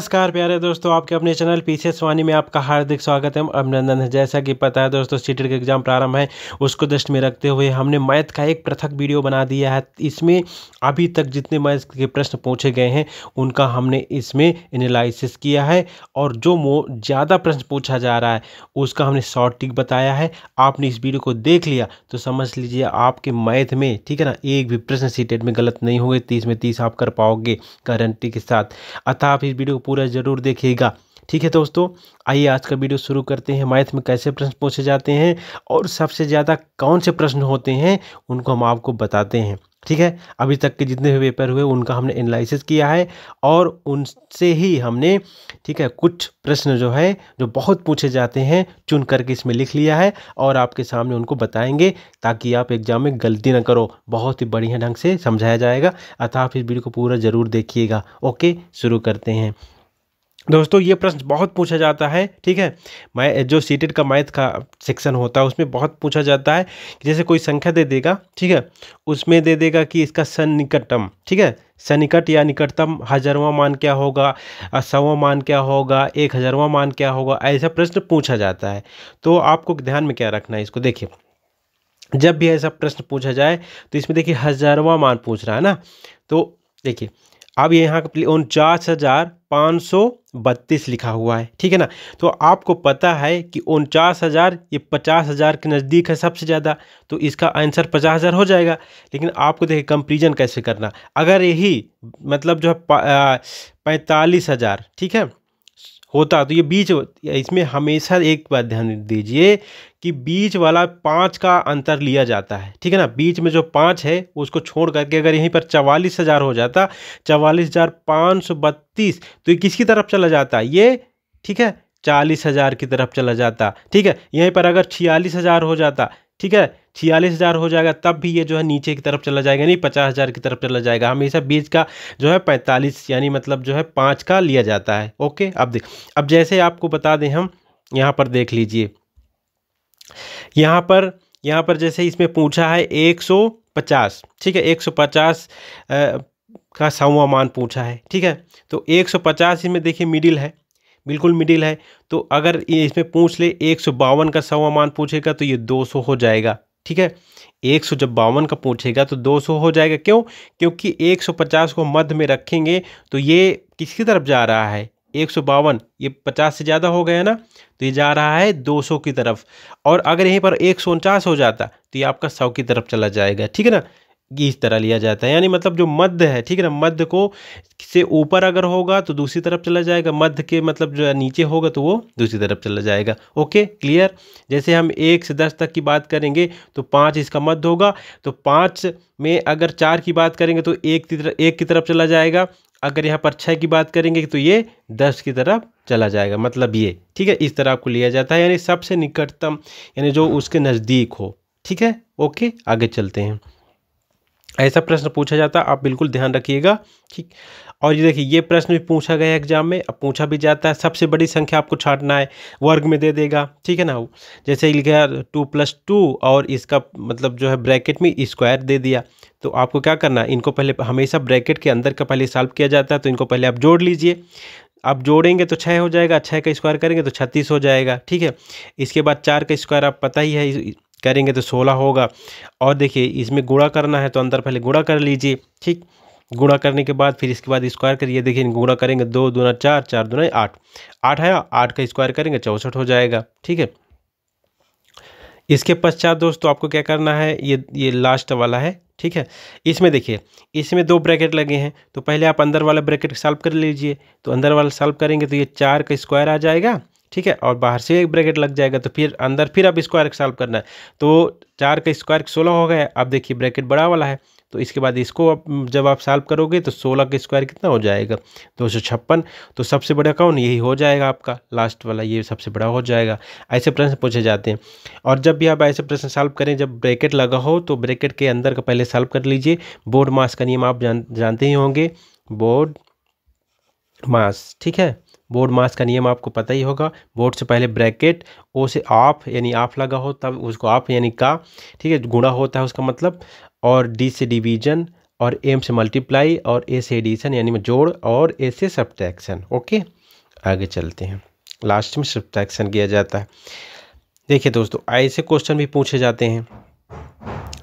नमस्कार प्यारे दोस्तों, आपके अपने चैनल पीसीएस वाणी में आपका हार्दिक स्वागत एवं अभिनंदन है। जैसा कि पता है दोस्तों, सीटेट का एग्जाम प्रारंभ है, उसको दृष्टि में रखते हुए हमने मैथ का एक पृथक वीडियो बना दिया है। इसमें अभी तक जितने मैथ के प्रश्न पूछे गए हैं उनका हमने इसमें एनालिसिस किया है, और जो ज़्यादा प्रश्न पूछा जा रहा है उसका हमने शॉर्ट ट्रिक बताया है। आपने इस वीडियो को देख लिया तो समझ लीजिए आपके मैथ में, ठीक है ना, एक भी प्रश्न सीटेट में गलत नहीं होंगे। 30 में 30 आप कर पाओगे गारंटी के साथ। अतः आप इस वीडियो को पूरा जरूर देखिएगा। ठीक है दोस्तों, आइए आज का वीडियो शुरू करते हैं। मैथ में कैसे प्रश्न पूछे जाते हैं और सबसे ज़्यादा कौन से प्रश्न होते हैं उनको हम आपको बताते हैं। ठीक है, अभी तक के जितने भी पेपर हुए उनका हमने एनालिसिस किया है, और उनसे ही हमने, ठीक है, कुछ प्रश्न जो है जो बहुत पूछे जाते हैं चुन करके इसमें लिख लिया है, और आपके सामने उनको बताएंगे ताकि आप एग्जाम में गलती ना करो। बहुत ही बढ़िया ढंग से समझाया जाएगा, अतः आप इस वीडियो को पूरा ज़रूर देखिएगा। ओके, शुरू करते हैं दोस्तों। ये प्रश्न बहुत पूछा जाता है, ठीक है। मैं जो सीटेट का मैथ का सेक्शन होता है उसमें बहुत पूछा जाता है कि जैसे कोई संख्या दे देगा, ठीक है, उसमें दे देगा कि इसका सन्निकटम, ठीक है, सन्निकट या निकटतम हजारवां मान क्या होगा, 100वां मान क्या होगा, 1000वां मान क्या होगा, ऐसा प्रश्न पूछा जाता है। तो आपको ध्यान में क्या रखना है, इसको देखिए। जब भी ऐसा प्रश्न पूछा जाए तो इसमें देखिए 1000वां मान पूछ रहा है ना, तो देखिए अब यहाँ 49,532 लिखा हुआ है, ठीक है ना। तो आपको पता है कि 49,000 ये 50,000 के नज़दीक है सबसे ज़्यादा, तो इसका आंसर 50,000 हो जाएगा। लेकिन आपको देखिए कंपेरिजन कैसे करना। अगर यही मतलब जो है 45,000, ठीक है, होता तो ये बीच, इसमें हमेशा एक बात ध्यान दीजिए कि बीच वाला 5 का अंतर लिया जाता है, ठीक है ना। बीच में जो 5 है उसको छोड़ करके अगर यहीं पर 44,000 हो जाता, 44,532, तो ये किसकी तरफ चला जाता, ये, ठीक है, 40,000 की तरफ चला जाता। ठीक है, यहीं पर अगर 46,000 हो जाता, ठीक है, 46,000 हो जाएगा, तब भी ये जो है नीचे की तरफ चला जाएगा, नहीं 50,000 की तरफ चला जाएगा। हमेशा बीच का जो है 45 यानी मतलब जो है 5 का लिया जाता है। ओके, अब देख, अब जैसे आपको बता दें हम, यहाँ पर देख लीजिए, यहाँ पर जैसे इसमें पूछा है 150, ठीक है, 150 का 100वां मान पूछा है, ठीक है। तो 150 इसमें देखिए मिडिल है, बिल्कुल मिडिल है। तो अगर ये इसमें पूछ ले 152 का 100वां मान पूछेगा तो ये 200 हो जाएगा, ठीक है। 152 का पूछेगा तो 200 हो जाएगा। क्यों? क्योंकि 150 को मध्य में रखेंगे तो ये किसकी तरफ जा रहा है, 152, ये 50 से ज़्यादा हो गया ना, तो ये जा रहा है 200 की तरफ। और अगर यहीं पर 149 हो जाता तो ये आपका 100 की तरफ चला जाएगा, ठीक है ना। ये इस तरह लिया जाता है, यानी मतलब जो मध्य है, ठीक है ना, मध्य को से ऊपर अगर होगा तो दूसरी तरफ चला जाएगा, मध्य के मतलब जो नीचे होगा तो वो दूसरी तरफ चला जाएगा। Okay, clear. जैसे हम 1 से 10 तक की बात करेंगे तो 5 इसका मध्य होगा, तो 5 में अगर 4 की बात करेंगे तो 1 की तरफ चला जाएगा। अगर यहाँ पर 6 की बात करेंगे तो ये 10 की तरफ चला जाएगा, मतलब ये, ठीक है, इस तरह आपको लिया जाता है, यानी सबसे निकटतम, यानी जो उसके नज़दीक हो, ठीक है। ओके, आगे चलते हैं। ऐसा प्रश्न पूछा जाता है, आप बिल्कुल ध्यान रखिएगा, ठीक। और ये देखिए, ये प्रश्न भी पूछा गया एग्जाम में, अब पूछा भी जाता है। सबसे बड़ी संख्या आपको छांटना है, वर्ग में दे देगा, ठीक है ना। जैसे लिखा 2+2 और इसका मतलब जो है ब्रैकेट में स्क्वायर दे दिया, तो आपको क्या करना है, इनको पहले हमेशा ब्रैकेट के अंदर का पहले सॉल्व किया जाता है, तो इनको पहले आप जोड़ लीजिए। आप जोड़ेंगे तो 6 हो जाएगा, 6 का स्क्वायर करेंगे तो 36 हो जाएगा, ठीक है। इसके बाद 4 का स्क्वायर आप पता ही है, करेंगे तो 16 होगा। और देखिए इसमें गुणा करना है तो अंदर पहले गुणा कर लीजिए, ठीक। गुणा करने के बाद फिर इसके बाद स्क्वायर करिए। देखिए गुणा करेंगे 2 दूना 4, 4 दूना 8, 8 है, 8 का स्क्वायर करेंगे 64 हो जाएगा, ठीक है। इसके पश्चात दोस्तों आपको क्या करना है, ये लास्ट वाला है, ठीक है। इसमें देखिए, इसमें 2 ब्रैकेट लगे हैं, तो पहले आप अंदर वाला ब्रैकेट सॉल्व कर लीजिए। तो अंदर वाला सॉल्व करेंगे तो ये 4 का स्क्वायर आ जाएगा, ठीक है, और बाहर से एक ब्रैकेट लग जाएगा, तो फिर अंदर फिर अब स्क्वायर सॉल्व करना है। तो 4 का स्क्वायर 16 हो गया। अब देखिए ब्रैकेट बड़ा वाला है, तो इसके बाद इसको अब जब आप सॉल्व करोगे तो 16 का स्क्वायर कितना हो जाएगा, 256। तो सबसे बड़ा कौन, यही हो जाएगा आपका लास्ट वाला, ये सबसे बड़ा हो जाएगा। ऐसे प्रश्न पूछे जाते हैं। और जब भी आप ऐसे प्रश्न सॉल्व करें, जब ब्रैकेट लगा हो तो ब्रैकेट के अंदर का पहले सॉल्व कर लीजिए। बोर्ड मास का नियम आप जानते ही होंगे, बोर्ड मास, ठीक है। बोर्ड मास का नियम आपको पता ही होगा। बोर्ड से पहले ब्रैकेट, ओ से ऑफ यानी ऑफ लगा हो तब उसको ऑफ यानी का, ठीक है, गुणा होता है उसका मतलब, और डी से डिवीजन, और एम से मल्टीप्लाई, और ए से एडिशन यानी जोड़, और ए से सब्ट्रैक्शन। ओके, आगे चलते हैं। लास्ट में सब्ट्रैक्शन किया जाता है। देखिए दोस्तों, ऐसे क्वेश्चन भी पूछे जाते हैं।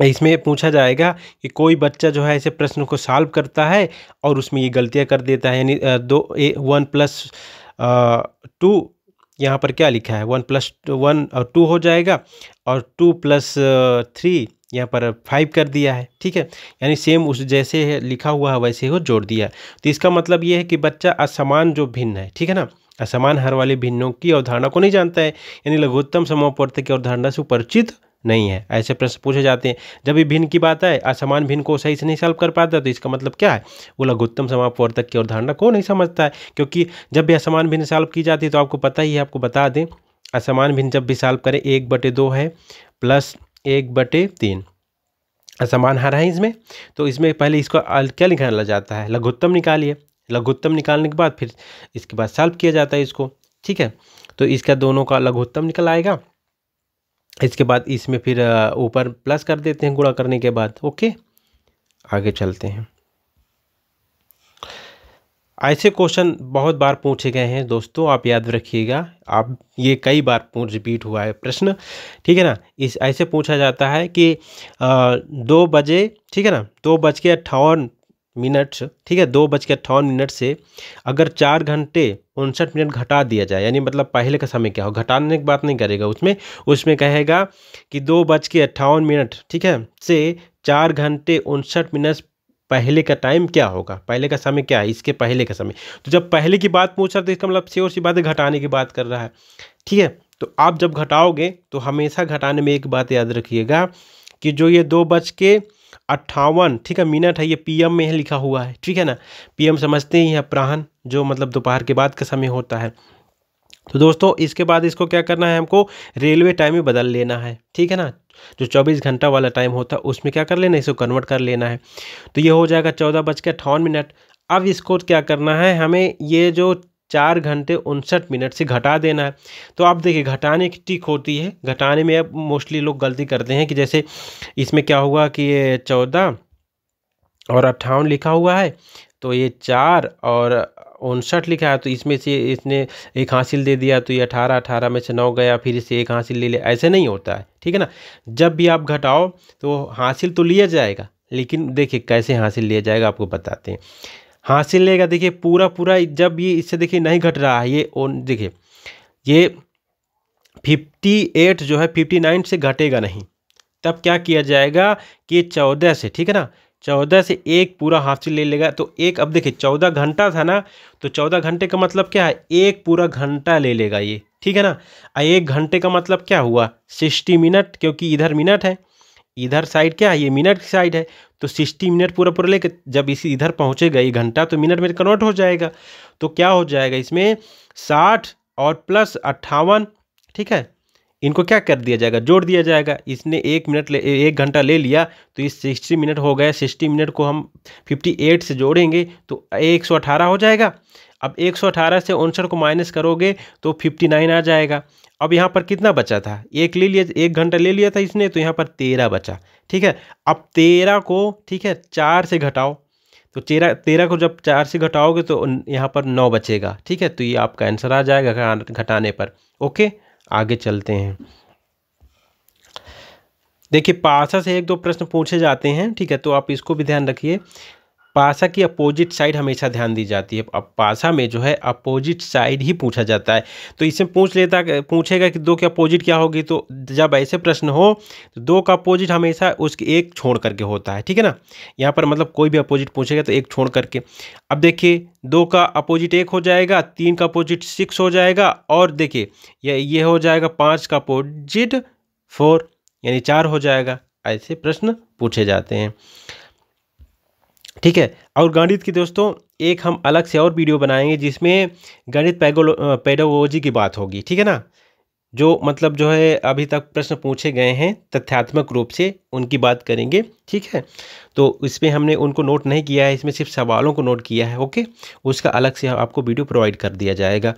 इसमें पूछा जाएगा कि कोई बच्चा जो है ऐसे प्रश्न को सॉल्व करता है और उसमें ये गलतियां कर देता है, यानी 1+2 यहाँ पर क्या लिखा है, 1+1 और 2 हो जाएगा, और 2+3 यहाँ पर 5 कर दिया है। ठीक है, यानी सेम उस जैसे है लिखा हुआ है वैसे ही जोड़ दिया है। तो इसका मतलब ये है कि बच्चा असमान जो भिन्न है, ठीक है ना, असमान हर वाले भिन्नों की अवधारणा को नहीं जानता है, यानी लघुत्तम समापवर्तक की अवधारणा से परिचित नहीं है। ऐसे प्रश्न पूछे जाते हैं। जब भी भिन्न की बात आए, असमान भिन्न को सही से नहीं सॉल्व कर पाता, तो इसका मतलब क्या है, वो लघुत्तम समापवर्तक की अवधारणा को नहीं समझता है। क्योंकि जब भी असमान भिन्न सॉल्व की जाती है तो आपको पता ही है, आपको बता दें, असमान भिन्न जब भी सॉल्व करें 1/2 है प्लस 1/3 असमान हर है इसमें। तो इसमें पहले इसको क्या निकाला जाता है, लघुत्तम निकालिए। लघुत्तम निकालने के बाद फिर इसके बाद सॉल्व किया जाता है इसको। ठीक है, तो इसका दोनों का लघुत्तम निकल आएगा। इसके बाद इसमें फिर ऊपर प्लस कर देते हैं गुणा करने के बाद। ओके, आगे चलते हैं। ऐसे क्वेश्चन बहुत बार पूछे गए हैं दोस्तों, आप याद रखिएगा। आप ये कई बार रिपीट हुआ है प्रश्न, ठीक है ना। इस ऐसे पूछा जाता है कि 2 बजे, ठीक है ना, 2:58, ठीक है, 2:58 से अगर 4 घंटे 59 मिनट घटा दिया जाए, यानी मतलब पहले का समय क्या हो, घटाने की बात नहीं करेगा उसमें कहेगा कि 2:58, ठीक है, से 4 घंटे 59 मिनट पहले का टाइम क्या होगा, पहले का समय क्या है, इसके पहले का समय। तो जब पहले की बात पूछ रहा है तो इसका मतलब श्योर सी बात है घटाने की बात कर रहा है। ठीक है, तो आप जब घटाओगे तो हमेशा घटाने में एक बात याद रखिएगा कि जो ये 2:58, ठीक है, मिनट है, ये PM में है लिखा हुआ है। ठीक है ना, PM समझते ही हैं, अपराह्न, जो मतलब दोपहर के बाद का समय होता है। तो दोस्तों इसके बाद इसको क्या करना है, हमको रेलवे टाइम में बदल लेना है। ठीक है ना, जो 24 घंटा वाला टाइम होता है उसमें क्या कर लेना है, इसको कन्वर्ट कर लेना है। तो ये हो जाएगा 14:58। अब इसको क्या करना है, हमें ये जो 4 घंटे 59 मिनट से घटा देना है। तो आप देखिए, घटाने की ट्रिक होती है। घटाने में अब मोस्टली लोग गलती करते हैं कि जैसे इसमें क्या हुआ कि ये 14 और 58 लिखा हुआ है, तो ये 4 और 59 लिखा है, तो इसमें से इसने एक हासिल दे दिया, तो ये 18 में से 9 गया, फिर इसे एक हासिल ले लिया। ऐसे नहीं होता है, ठीक है ना। जब भी आप घटाओ तो हासिल तो लिया जाएगा, लेकिन देखिए कैसे हासिल लिया जाएगा आपको बताते हैं। हासिल लेगा, देखिए पूरा जब ये इससे देखिए नहीं घट रहा है, ये देखिए ये 58 जो है 59 से घटेगा नहीं। तब क्या किया जाएगा कि 14 से, ठीक है ना, 14 से एक पूरा हासिल ले लेगा। तो एक, अब देखिए 14 घंटा था ना, तो 14 घंटे का मतलब क्या है, एक पूरा घंटा ले लेगा ये, ठीक है ना। 1 घंटे का मतलब क्या हुआ, 60 मिनट, क्योंकि इधर मिनट है, इधर साइड क्या है, ये मिनट की साइड है। तो 60 मिनट पूरा लेके जब इसी इधर पहुँचेगा ये घंटा, तो मिनट में कन्वर्ट हो जाएगा। तो क्या हो जाएगा इसमें 60 और प्लस 58, ठीक है, इनको क्या कर दिया जाएगा, जोड़ दिया जाएगा। इसने 1 घंटा ले लिया, तो इस 60 मिनट हो गया। 60 मिनट को हम 58 से जोड़ेंगे तो 118 हो जाएगा। अब 118 से 59 को माइनस करोगे तो 59 आ जाएगा। अब यहाँ पर कितना बचा था, 1 घंटा ले लिया था इसने, तो यहाँ पर 13 बचा। ठीक है, अब 13 को, ठीक है, 4 से घटाओ, तो 13 को जब 4 से घटाओगे तो यहाँ पर 9 बचेगा। ठीक है, तो ये आपका आंसर आ जाएगा घटाने पर। ओके, आगे चलते हैं। देखिए पासा से 1-2 प्रश्न पूछे जाते हैं, ठीक है, तो आप इसको भी ध्यान रखिए। पासा की अपोजिट साइड हमेशा ध्यान दी जाती है। अब पासा में जो है अपोजिट साइड ही पूछा जाता है। तो इसमें पूछेगा कि 2 की अपोजिट क्या होगी। तो जब ऐसे प्रश्न हो तो 2 का अपोजिट हमेशा उसके एक छोड़ करके होता है, ठीक है ना। यहाँ पर मतलब कोई भी अपोजिट पूछेगा तो एक छोड़ करके। अब देखिए 2 का अपोजिट 1 हो जाएगा, 3 का अपोजिट 6 हो जाएगा, और देखिए ये हो जाएगा 5 का अपोजिट 4, यानी 4 हो जाएगा। ऐसे प्रश्न पूछे जाते हैं, ठीक है। और गणित की दोस्तों एक हम अलग से और वीडियो बनाएंगे जिसमें गणित पेडागोजी की बात होगी, ठीक है ना। जो मतलब जो है अभी तक प्रश्न पूछे गए हैं तथ्यात्मक रूप से, उनकी बात करेंगे, ठीक है। तो इसमें हमने उनको नोट नहीं किया है, इसमें सिर्फ सवालों को नोट किया है। ओके, उसका अलग से आपको वीडियो प्रोवाइड कर दिया जाएगा।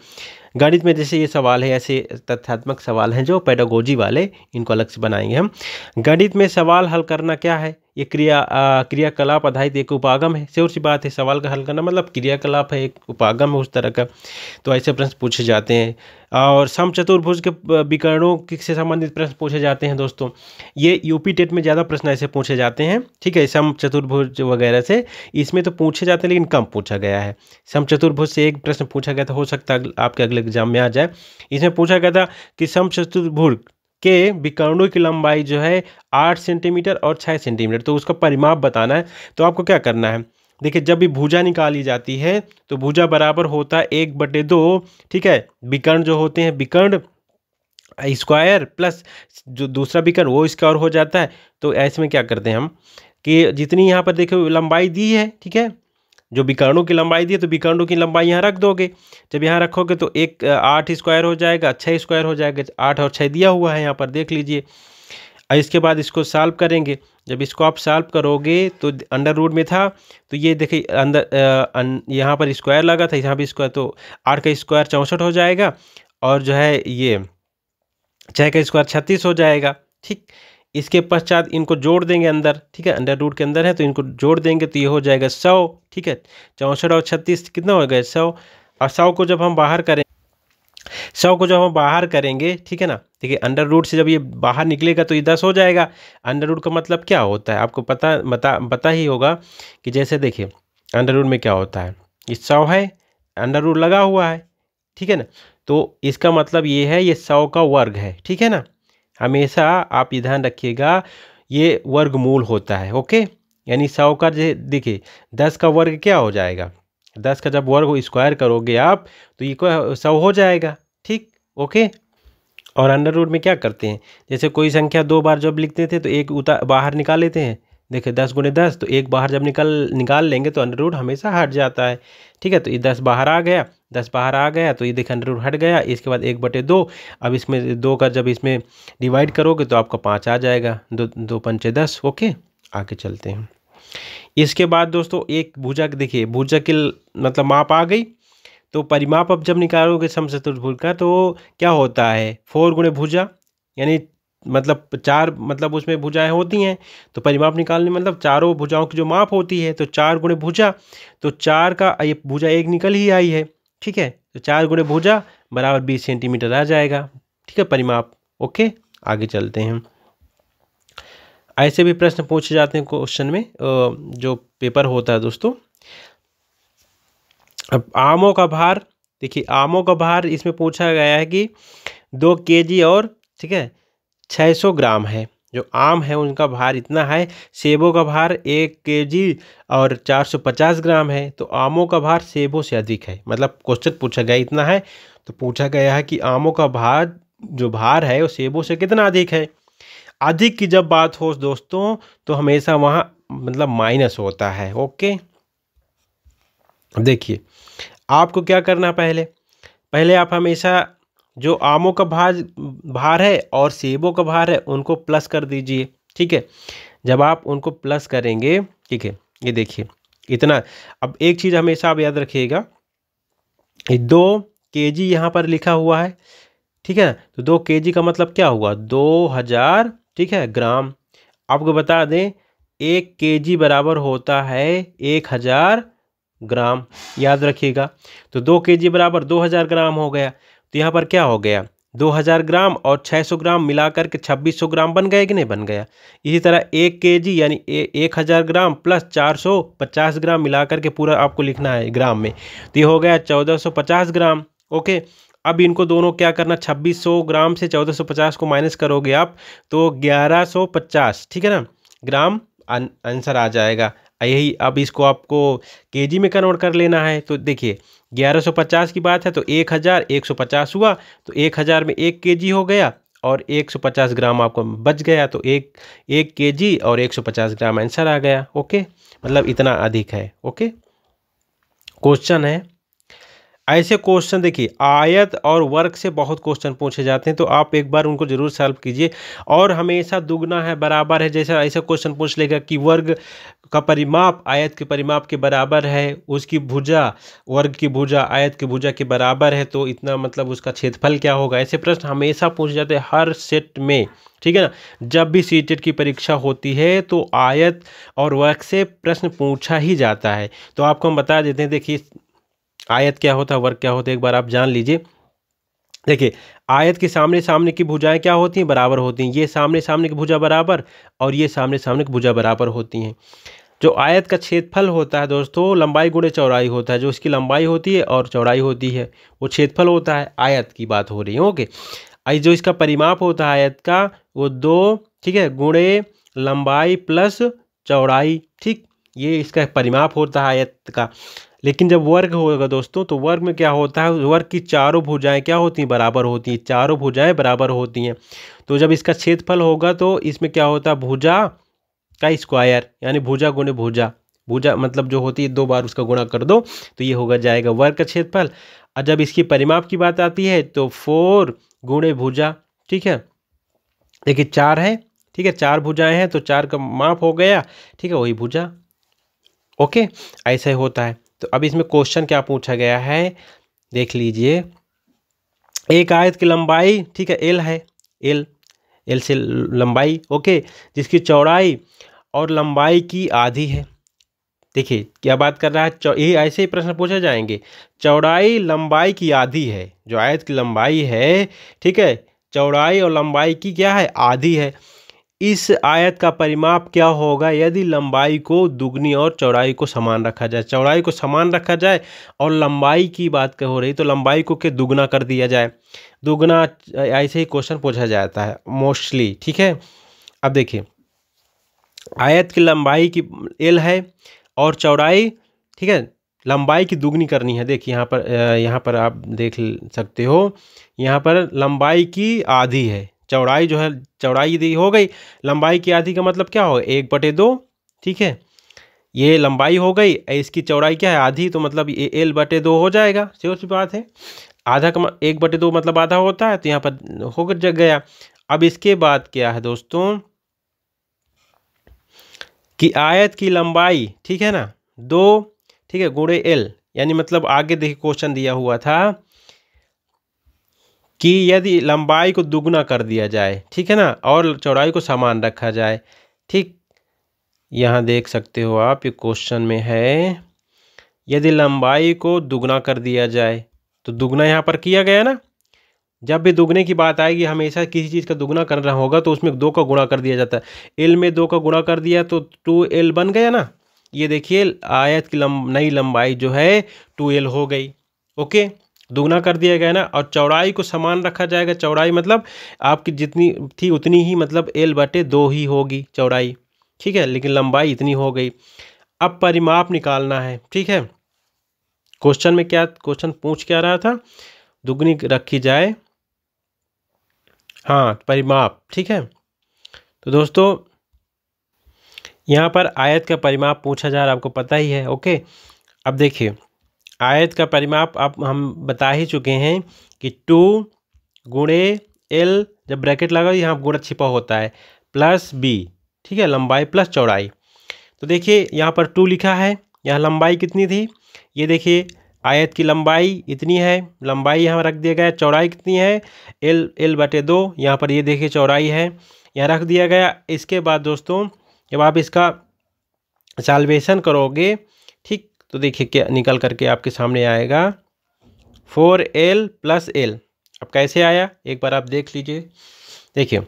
गणित में जैसे ये सवाल है, ऐसे तथ्यात्मक सवाल हैं जो पेडागोजी वाले, इनको अलग से बनाएंगे हम। गणित में सवाल हल करना क्या है, ये क्रियाकलाप आधारित एक उपागम है। सिर्फ सी बात है, सवाल का हल करना मतलब क्रियाकलाप है, एक उपागम है उस तरह का। तो ऐसे प्रश्न पूछे जाते हैं। और समचतुर्भुज के विकर्णों से संबंधित प्रश्न पूछे जाते हैं दोस्तों। ये यूपी टेट में ज़्यादा प्रश्न ऐसे पूछे जाते हैं, ठीक है, समचतुर्भुज वगैरह से। इसमें तो पूछे जाते हैं लेकिन कम पूछा गया है। समचतुर्भुज से एक प्रश्न पूछा गया था, हो सकता है आपके अगले एग्जाम में आ जाए। इसमें पूछा गया था कि समचतुर्भुज के विकर्णों की लंबाई जो है 8 सेंटीमीटर और 6 सेंटीमीटर, तो उसका परिमाप बताना है। तो आपको क्या करना है, देखिए जब भी भुजा निकाली जाती है तो भुजा बराबर होता है 1/2, ठीक है। विकर्ण जो होते हैं, विकर्ण स्क्वायर प्लस जो दूसरा विकर्ण वो स्क्वायर हो जाता है। तो ऐसे में क्या करते हैं हम कि जितनी यहाँ पर देखो लंबाई दी है, ठीक है, जो विकर्णों की लंबाई दी है तो विकर्णों की लंबाई यहाँ रख दोगे। जब यहाँ रखोगे तो 8 स्क्वायर हो जाएगा, 6 स्क्वायर हो जाएगा। 8 और 6 दिया हुआ है यहाँ पर, देख लीजिए। और इसके बाद इसको सॉल्व करेंगे। जब इसको आप सॉल्व करोगे तो अंडर रूट में था, तो ये देखिए अंदर यहाँ पर स्क्वायर लगा था, यहाँ भी स्क्वायर, तो 8 का स्क्वायर 64 हो जाएगा, और जो है ये 6 का स्क्वायर 36 हो जाएगा, ठीक। इसके पश्चात इनको जोड़ देंगे अंदर, ठीक है, अंडर रूट के अंदर है तो इनको जोड़ देंगे तो ये हो जाएगा 100, ठीक है। 64 और 36 कितना हो गया, 100। और 100 को जब हम बाहर करेंगे, ठीक है ना, देखिए अंडर रूट से जब ये बाहर निकलेगा तो ये 10 हो जाएगा। अंडर रूट का मतलब क्या होता है आपको पता ही होगा कि जैसे देखिए अंडर रूट में क्या होता है, ये 100 है, अंडर रूट लगा हुआ है, ठीक है ना। तो इसका मतलब ये है, ये 100 का वर्ग है, ठीक है ना। हमेशा आप ये ध्यान रखिएगा, ये वर्गमूल होता है, ओके। यानी 100 का देखिए 10 का वर्ग क्या हो जाएगा, 10 का जब वर्ग स्क्वायर करोगे आप तो ये 100 हो जाएगा, ठीक, ओके। और अंडर रूट में क्या करते हैं, जैसे कोई संख्या 2 बार जब लिखते थे तो एक बाहर निकाल लेते हैं। देखिए 10 × 10, तो एक बाहर जब निकाल लेंगे तो अंडर रूट हमेशा हट जाता है, ठीक है। तो ये 10 बाहर आ गया, 10 बाहर आ गया तो ये देखिए अंडर रूट हट गया। इसके बाद 1/2, अब इसमें 2 का जब इसमें डिवाइड करोगे तो आपका 5 आ जाएगा, 2 पंचे 10, ओके। आगे चलते हैं। इसके बाद दोस्तों एक भुजा, देखिए भुजा की मतलब माप आ गई, तो परिमाप अब जब निकालोगे समचतुर्भुज का तो क्या होता है, 4 × भुजा, यानी मतलब 4, मतलब उसमें भुजाएं होती हैं, तो परिमाप निकालने मतलब चारों भुजाओं की जो माप होती है, तो 4 × भुजा, तो 4 का ये भुजा 1 निकल ही आई है, ठीक है। तो 4 × भुजा बराबर 20 सेंटीमीटर आ जाएगा, ठीक है, परिमाप, ओके। आगे चलते हैं। ऐसे भी प्रश्न पूछे जाते हैं क्वेश्चन में, जो पेपर होता है दोस्तों। अब आमों का भार, देखिए आमों का भार इसमें पूछा गया है कि 2 kg और, ठीक है, 600 ग्राम है। जो आम है उनका भार इतना है, सेबों का भार 1 kg और 450 ग्राम है। तो आमों का भार सेबों से अधिक है, मतलब क्वेश्चन पूछा गया इतना है, तो पूछा गया है कि आमों का भार है वो सेबों से कितना अधिक है। अधिक की जब बात हो दोस्तों तो हमेशा वहाँ मतलब माइनस होता है, ओके। देखिए आपको क्या करना, पहले आप हमेशा जो आमों का भार है और सेबों का भार है उनको प्लस कर दीजिए, ठीक है। जब आप उनको प्लस करेंगे, ठीक है, ये देखिए इतना। अब एक चीज़ हमेशा आप याद रखिएगा, 2 kg यहाँ पर लिखा हुआ है, ठीक है। तो 2 kg का मतलब क्या हुआ, 2000, ठीक है, ग्राम। आपको बता दें 1 kg बराबर होता है 1000 ग्राम, याद रखिएगा। तो 2 kg बराबर 2000 ग्राम हो गया। तो यहाँ पर क्या हो गया, 2000 ग्राम और 600 ग्राम मिलाकर के 2600 ग्राम बन गया कि नहीं बन गया। इसी तरह 1 kg यानी 1000 ग्राम प्लस 450 ग्राम मिलाकर के पूरा आपको लिखना है ग्राम में, तो ये हो गया 1450 ग्राम, ओके। अब इनको दोनों क्या करना, 2600 ग्राम से 1450 को माइनस करोगे आप तो 1150, ठीक है ना, ग्राम आंसर आ जाएगा। यही अब इसको आपको केजी में कन्वर्ट कर लेना है। तो देखिए 1150 की बात है तो 1150 हुआ, तो 1000 में 1 kg हो गया और 150 ग्राम आपको बच गया, तो एक kg और 150 ग्राम आंसर आ गया, ओके। मतलब इतना अधिक है, ओके। क्वेश्चन है ऐसे क्वेश्चन देखिए, आयत और वर्ग से बहुत क्वेश्चन पूछे जाते हैं, तो आप एक बार उनको जरूर सॉल्व कीजिए। और हमेशा दुगना है बराबर है, जैसा ऐसा क्वेश्चन पूछ लेगा कि वर्ग का परिमाप आयत के परिमाप के बराबर है, उसकी भुजा वर्ग की भुजा आयत की भुजा के बराबर है, तो इतना मतलब उसका क्षेत्रफल क्या होगा। ऐसे प्रश्न हमेशा पूछे जाते हैं हर सेट में, ठीक है ना। जब भी सीटेट की परीक्षा होती है तो आयत और वर्ग से प्रश्न पूछा ही जाता है। तो आपको हम बता देते हैं, देखिए आयत क्या होता है, वर्ग क्या होता है, एक बार आप जान लीजिए। देखिए, आयत के सामने सामने की भुजाएं क्या होती हैं, बराबर होती हैं। ये सामने सामने की भुजा बराबर और ये सामने सामने की भुजा बराबर होती हैं। जो आयत का क्षेत्रफल होता है दोस्तों, लंबाई गुणे चौड़ाई होता है। जो इसकी लंबाई होती है और चौड़ाई होती है वो क्षेत्रफल होता है। आयत की बात हो रही है, ओके। जो इसका परिमाप होता है आयत का, वो 2, ठीक है, गुणे लंबाई प्लस चौड़ाई, ठीक, ये इसका परिमाप होता है आयत का। लेकिन जब वर्ग होगा दोस्तों, तो वर्ग में क्या होता है, वर्ग की चारों भुजाएं क्या होती हैं, बराबर होती हैं। चारों भुजाएं बराबर होती हैं। तो जब इसका क्षेत्रफल होगा तो इसमें क्या होता है, भुजा का स्क्वायर, यानी भुजा गुणे भुजा। भुजा मतलब जो होती है 2 बार उसका गुणा कर दो तो ये होगा जाएगा वर्ग का क्षेत्रफल। और जब इसकी परिमाप की बात आती है तो 4 गुणे भुजा, ठीक है। देखिए 4 है, ठीक है, 4 भुजाएं हैं तो 4 का माप हो गया, ठीक है, वही भुजा, ओके। ऐसा ही होता है। तो अब इसमें क्वेश्चन क्या पूछा गया है, देख लीजिए। एक आयत की लंबाई, ठीक है, एल है, एल, एल से लंबाई, ओके, जिसकी चौड़ाई और लंबाई की आधी है। देखिए क्या बात कर रहा है, ये ऐसे ही प्रश्न पूछे जाएंगे। चौड़ाई लंबाई की आधी है, जो आयत की लंबाई है, ठीक है, चौड़ाई और लंबाई की क्या है, आधी है। इस आयत का परिमाप क्या होगा यदि लंबाई को दुगनी और चौड़ाई को समान रखा जाए। चौड़ाई को समान रखा जाए और लंबाई की बात हो रही तो लंबाई को क्या दुगना कर दिया जाए, दुगना। ऐसे ही क्वेश्चन पूछा जाता है मोस्टली, ठीक है। अब देखिए, आयत की लंबाई की एल है और चौड़ाई, ठीक है, लंबाई की दुगनी करनी है। देखिए यहाँ पर आप देख सकते हो, यहाँ पर लंबाई की आधी है, चौड़ाई जो है, चौड़ाई यदि हो गई, लंबाई की आधी का मतलब क्या होगा, 1/2, ठीक है। ये लंबाई हो गई, इसकी चौड़ाई क्या है, आधी, तो मतलब ये L/2 हो जाएगा, सिर्फ सी बात है। आधा का 1/2 मतलब आधा होता है, तो यहाँ पर होकर जग गया। अब इसके बाद क्या है दोस्तों, कि आयत की लंबाई, ठीक है ना, 2, ठीक है, गुणे एल, यानी मतलब आगे देखिए क्वेश्चन दिया हुआ था कि यदि लंबाई को दुगना कर दिया जाए, ठीक है ना, और चौड़ाई को समान रखा जाए, ठीक। यहाँ देख सकते हो आप, ये क्वेश्चन में है, यदि लंबाई को दुगना कर दिया जाए, तो दुगना यहाँ पर किया गया ना। जब भी दुगने की बात आएगी, हमेशा किसी चीज़ का दुगना करना होगा तो उसमें 2 का गुणा कर दिया जाता है। एल में 2 का गुणा कर दिया तो 2L बन गया ना। ये देखिए आयत की नई लंबाई जो है 2L हो गई, ओके, दुगना कर दिया गया ना। और चौड़ाई को समान रखा जाएगा, चौड़ाई मतलब आपकी जितनी थी उतनी ही, मतलब L/2 ही होगी चौड़ाई, ठीक है, लेकिन लंबाई इतनी हो गई। अब परिमाप निकालना है, ठीक है। क्वेश्चन में क्या, क्वेश्चन पूछ क्या रहा था, दुगनी रखी जाए, हाँ, परिमाप, ठीक है। तो दोस्तों यहाँ पर आयत का परिमाप पूछा जा रहा है, आपको पता ही है, ओके। अब देखिए आयत का परिमाप आप हम बता ही चुके हैं कि 2 गुणे एल, जब ब्रैकेट लगा यहाँ गुणा छिपा होता है, प्लस बी, ठीक है, लंबाई प्लस चौड़ाई। तो देखिए यहाँ पर 2 लिखा है, यहाँ लंबाई कितनी थी, ये देखिए आयत की लंबाई इतनी है, लंबाई यहाँ रख दिया गया, चौड़ाई कितनी है, L/2, यहाँ पर ये देखिए चौड़ाई है, यहाँ रख दिया गया। इसके बाद दोस्तों जब आप इसका सॉल्वेशन करोगे, ठीक, तो देखिए क्या निकल करके आपके सामने आएगा, 4L + L। अब कैसे आया एक बार आप देख लीजिए। देखिए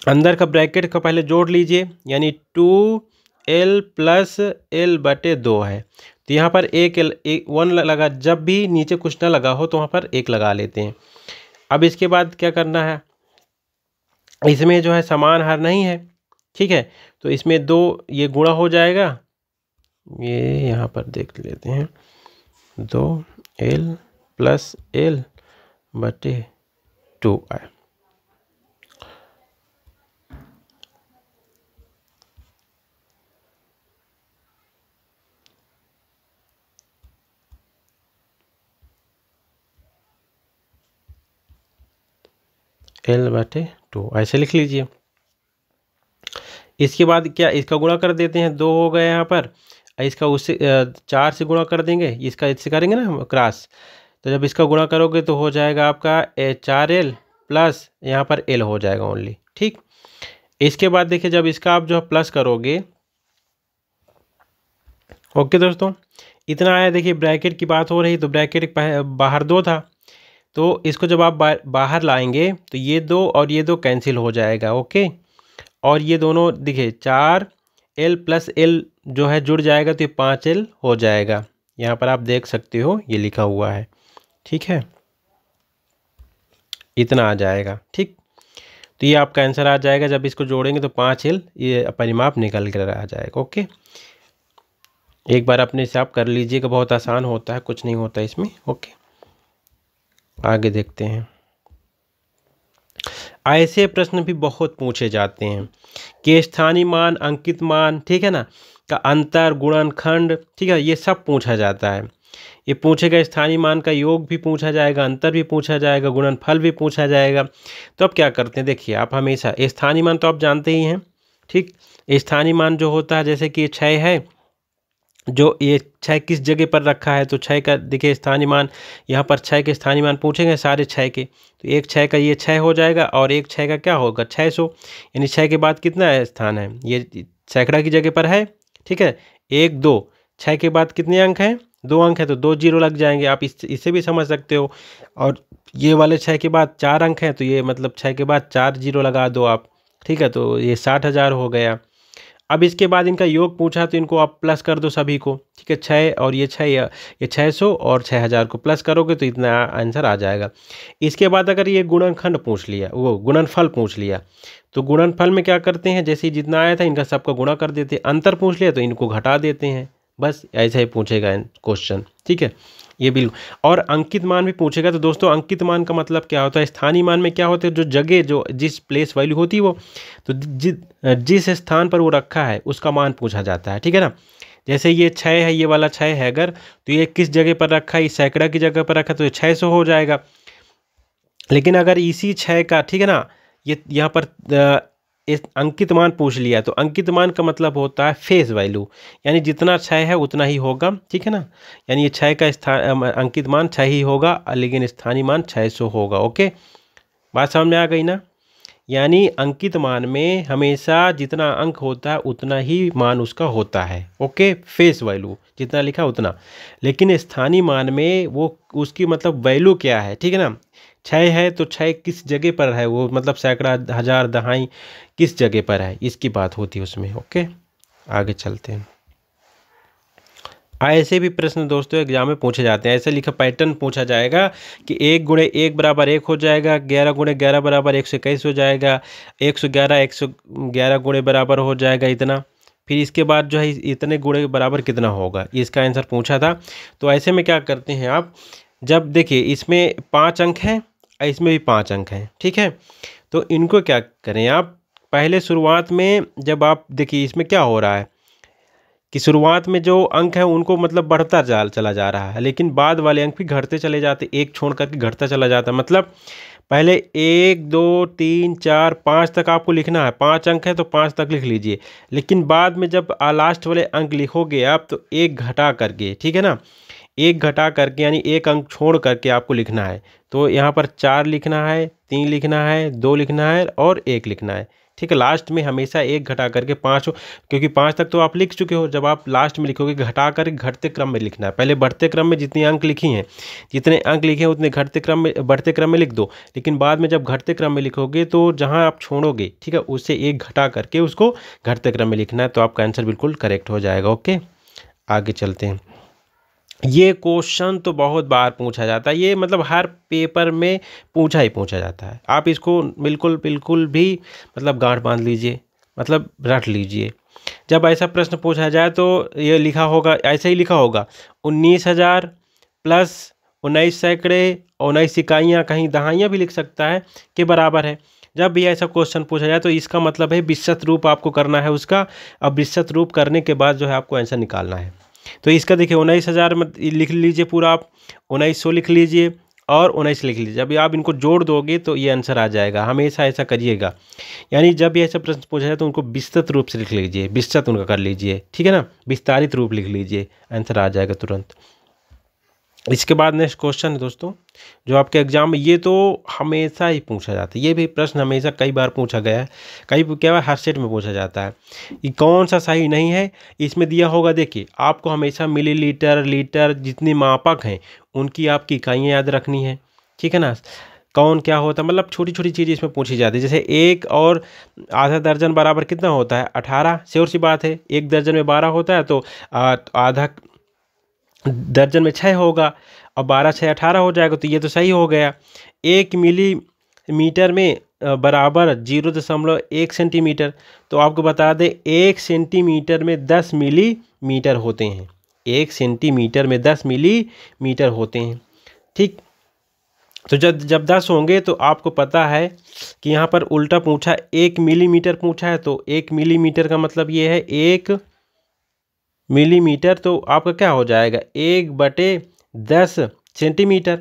अंदर का ब्रैकेट का पहले जोड़ लीजिए, यानी 2L + L/2 है। तो यहाँ पर एक 1 लगा, जब भी नीचे कुछ ना लगा हो तो वहाँ पर 1 लगा लेते हैं। अब इसके बाद क्या करना है, इसमें जो है समान हर नहीं है, ठीक है, तो इसमें 2 ये गुणा हो जाएगा, ये यहाँ पर देख लेते हैं, 2L + L/2 आए। L/2 ऐसे लिख लीजिए। इसके बाद क्या, इसका गुणा कर देते हैं, 2 हो गए यहाँ पर, इसका उससे 4 से गुणा कर देंगे, इसका इससे करेंगे ना हम क्रॉस, तो जब इसका गुणा करोगे तो हो जाएगा आपका 4L प्लस यहाँ पर L हो जाएगा ओनली। ठीक, इसके बाद देखिए जब इसका आप जो प्लस करोगे, ओके दोस्तों, इतना आया। देखिए ब्रैकेट की बात हो रही, तो ब्रैकेट बाहर 2 था, तो इसको जब आप बाहर लाएंगे तो ये 2 और ये 2 कैंसिल हो जाएगा। ओके, और ये दोनों देखिए 4L प्लस L जो है जुड़ जाएगा, तो ये 5L हो जाएगा। यहाँ पर आप देख सकते हो ये लिखा हुआ है। ठीक है, इतना आ जाएगा। ठीक, तो ये आपका आंसर आ जाएगा। जब इसको जोड़ेंगे तो 5L ये परिमाप निकल कर आ जाएगा। ओके, एक बार अपने हिसाब कर लीजिएगा, बहुत आसान होता है, कुछ नहीं होता इसमें। ओके, आगे देखते हैं। ऐसे प्रश्न भी बहुत पूछे जाते हैं कि स्थानीय मान, अंकित मान, ठीक है ना, का अंतर, गुणनखंड, ठीक है, ये सब पूछा जाता है। ये पूछेगा, स्थानीय मान का योग भी पूछा जाएगा, अंतर भी पूछा जाएगा, गुणनफल भी पूछा जाएगा। तो अब क्या करते हैं, देखिए आप हमेशा स्थानीय मान तो आप जानते ही हैं। ठीक, स्थानीय मान जो होता है, जैसे कि 6 है, जो ये 6 किस जगह पर रखा है, तो 6 का देखिए स्थानीय मान, यहाँ पर 6 के स्थानीय मान पूछेंगे सारे 6 के, तो एक 6 का ये 6 हो जाएगा, और एक 6 का क्या होगा 600, यानी 6 के बाद कितना है स्थान है, ये सैकड़ा की जगह पर है। ठीक है, 1 2, 6 के बाद कितने अंक हैं, 2 अंक है, तो 2 जीरो लग जाएंगे। आप इससे भी समझ सकते हो। और ये वाले 6 के बाद 4 अंक हैं, तो ये मतलब 6 के बाद 4 जीरो लगा दो आप। ठीक है, तो ये 60,000 हो गया। अब इसके बाद इनका योग पूछा, तो इनको आप प्लस कर दो सभी को। ठीक है, 6 और ये 6, ये 600 और 6000 को प्लस करोगे तो इतना आंसर आ जाएगा। इसके बाद अगर ये गुणनखंड पूछ लिया, वो गुणनफल पूछ लिया, तो गुणनफल में क्या करते हैं, जैसे जितना आया था इनका सबका गुणा कर देते हैं। अंतर पूछ लिया तो इनको घटा देते हैं, बस ऐसा ही पूछेगा क्वेश्चन। ठीक है, ये बिल्कुल। और अंकित मान भी पूछेगा। तो दोस्तों अंकित मान का मतलब क्या होता है, स्थानीय मान में क्या होता है, जो जगह, जो जिस प्लेस वैल्यू होती है वो, तो जिस स्थान पर वो रखा है उसका मान पूछा जाता है। ठीक है ना, जैसे ये 6 है, ये वाला 6 है अगर, तो ये किस जगह पर रखा है, इस सैकड़ा की जगह पर रखा, तो ये 600 हो जाएगा। लेकिन अगर इसी 6 का, ठीक है ना, ये यहाँ पर इस अंकित मान पूछ लिया, तो अंकित मान का मतलब होता है फेस वैल्यू, यानी जितना 6 है उतना ही होगा। ठीक है ना, यानी ये 6 का अंकित मान 6 ही होगा, लेकिन स्थानीय मान 600 होगा। ओके, बात समझ में आ गई ना। यानी अंकित मान में हमेशा जितना अंक होता है उतना ही मान उसका होता है। ओके, फेस वैल्यू जितना लिखा उतना। लेकिन स्थानीय मान में वो उसकी मतलब वैल्यू क्या है, ठीक है ना, 6 है तो 6 किस जगह पर है, वो मतलब सैकड़ा, हजार, दहाई किस जगह पर है, इसकी बात होती है उसमें। ओके, आगे चलते हैं। ऐसे भी प्रश्न दोस्तों एग्जाम में पूछे जाते हैं। ऐसे लिखा पैटर्न पूछा जाएगा कि 1 गुणे 1 बराबर 1 हो जाएगा, 11 गुणे 11 बराबर 121 हो जाएगा, 111 गुणे बराबर हो जाएगा इतना। फिर इसके बाद जो है इतने गुणे बराबर कितना होगा, इसका आंसर पूछा था। तो ऐसे में क्या करते हैं आप, जब देखिए इसमें 5 अंक हैं, इसमें भी 5 अंक हैं, ठीक है, तो इनको क्या करें आप, पहले शुरुआत में जब आप देखिए इसमें क्या हो रहा है कि शुरुआत में जो अंक है उनको मतलब बढ़ता चला जा रहा है, लेकिन बाद वाले अंक भी घटते चले जाते, एक छोड़ करके घटता चला जाता है। मतलब पहले 1 2 3 4 5 तक आपको लिखना है, 5 अंक है तो 5 तक लिख लीजिए, लेकिन बाद में जब लास्ट वाले अंक लिखोगे आप तो एक घटा करके, ठीक है ना, एक घटा करके यानी एक अंक छोड़ करके आपको लिखना है। तो यहाँ पर 4 लिखना है, 3 लिखना है, 2 लिखना है और 1 लिखना है। ठीक है, लास्ट में हमेशा एक घटा करके 5 हो, क्योंकि 5 तक तो आप लिख चुके हो, जब आप लास्ट में लिखोगे घटा कर घटते क्रम में लिखना है। पहले बढ़ते क्रम में जितने अंक लिखी हैं, जितने अंक लिखे हैं उतने घटते क्रम में, बढ़ते क्रम में लिख दो, लेकिन बाद में जब घटते क्रम में लिखोगे तो जहाँ आप छोड़ोगे, ठीक है, उससे एक घटा करके उसको घटते क्रम में लिखना है, तो आपका आंसर बिल्कुल करेक्ट हो जाएगा। ओके, आगे चलते हैं। ये क्वेश्चन तो बहुत बार पूछा जाता है, ये मतलब हर पेपर में पूछा ही पूछा जाता है। आप इसको बिल्कुल बिल्कुल भी मतलब गांठ बांध लीजिए, मतलब रट लीजिए। जब ऐसा प्रश्न पूछा जाए तो ये लिखा होगा, ऐसे ही लिखा होगा 19,000 प्लस 19 सैकड़े 19 इकाइयाँ, कहीं दहाइयाँ भी लिख सकता है, के बराबर है। जब भी ऐसा क्वेश्चन पूछा जाए तो इसका मतलब है विशत रूप आपको करना है उसका। अब विशत रूप करने के बाद जो है आपको आंसर निकालना है। तो इसका देखिए 19,000 में लिख लीजिए पूरा आप, 1900 लिख लीजिए, और 19 लिख लीजिए। जब आप इनको जोड़ दोगे तो ये आंसर आ जाएगा, हमेशा ऐसा करिएगा। यानी जब ये ऐसा प्रश्न पूछा जाए तो उनको विस्तृत रूप से लिख लीजिए, विस्तृत उनका कर लीजिए, ठीक है ना, विस्तारित रूप लिख लीजिए, आंसर आ जाएगा तुरंत। इसके बाद नेक्स्ट क्वेश्चन है दोस्तों, जो आपके एग्जाम में ये तो हमेशा ही पूछा जाता है, ये भी प्रश्न हमेशा कई बार पूछा गया है, कई क्या है हर सेट में पूछा जाता है। ये कौन सा सही नहीं है, इसमें दिया होगा, देखिए आपको हमेशा मिलीलीटर, लीटर जितने मापक हैं उनकी आपकी इकाइयाँ याद रखनी है, ठीक है ना। कौन क्या होता है, मतलब छोटी छोटी चीज़ें इसमें पूछी जाती है। जैसे 1 और आधा दर्जन बराबर कितना होता है, 18, श्योर सी बात है। 1 दर्जन में 12 होता है तो आधा दर्जन में 6 होगा, और 12 6 18 हो जाएगा, तो ये तो सही हो गया। 1 मिलीमीटर में बराबर 0.1 सेंटीमीटर, तो आपको बता दें 1 सेंटीमीटर में 10 मिलीमीटर होते हैं, 1 सेंटीमीटर में 10 मिलीमीटर होते हैं, ठीक। तो जब 10 होंगे तो आपको पता है कि यहाँ पर उल्टा पूछा, 1 मिलीमीटर पूछा है, तो 1 मिलीमीटर का मतलब ये है 1 मिलीमीटर, तो आपका क्या हो जाएगा 1/10 सेंटीमीटर,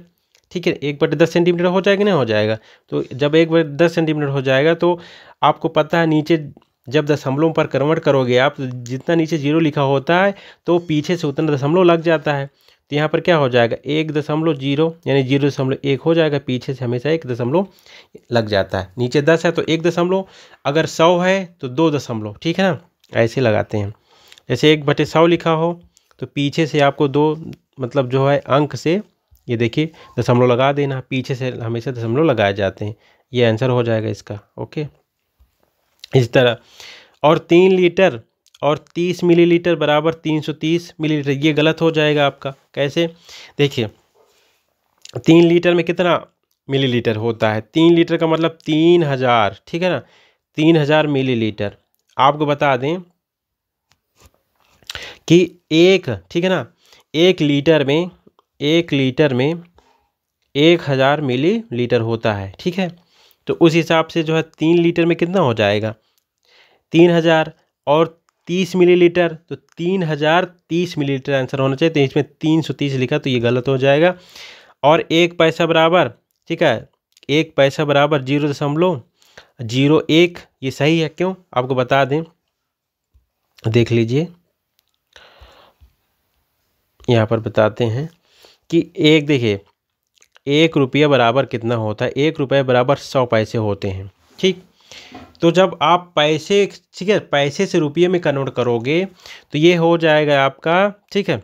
ठीक है। 1/10 सेंटीमीटर हो जाएगा, नहीं हो जाएगा। तो जब 1/10 सेंटीमीटर हो जाएगा तो आपको पता है नीचे जब दशमलव पर कन्वर्ट करोगे आप, जितना नीचे 0 लिखा होता है तो पीछे से उतना दशमलव लग जाता है। तो यहाँ पर क्या हो जाएगा 1.0 यानी 0.1 हो जाएगा, पीछे से हमेशा 1 दशमलव लग जाता है। नीचे 10 है तो 1 दशमलव, अगर 100 है तो 2 दशमलव, ठीक है ना, ऐसे लगाते हैं। जैसे 1/100 लिखा हो तो पीछे से आपको 2 मतलब जो है अंक से ये देखिए दशमलव लगा देना, पीछे से हमेशा दशमलव लगाए जाते हैं, ये आंसर हो जाएगा इसका, ओके। इस तरह और 3 लीटर और 30 मिलीलीटर बराबर 330 मिलीलीटर, ये गलत हो जाएगा आपका। कैसे, देखिए 3 लीटर में कितना मिलीलीटर होता है, 3 लीटर का मतलब 3000, ठीक है ना, 3000 मिलीलीटर। आपको बता दें कि एक, ठीक है ना, 1 लीटर में 1000 मिलीलीटर होता है, ठीक है। तो उस हिसाब से जो है 3 लीटर में कितना हो जाएगा 3000 और 30 मिलीलीटर, तो 3030 मिलीलीटर आंसर होना चाहिए। तो इसमें 330 लिखा तो ये गलत हो जाएगा। और 1 पैसा बराबर, ठीक है, 1 पैसा बराबर 0.01, ये सही है। क्यों, आपको बता दें, देख लीजिए यहाँ पर बताते हैं कि देखिए 1 रुपया बराबर कितना होता है, 1 रुपये बराबर 100 पैसे होते हैं, ठीक। तो जब आप पैसे, ठीक है, पैसे से रुपये में कन्वर्ट करोगे तो ये हो जाएगा आपका, ठीक है,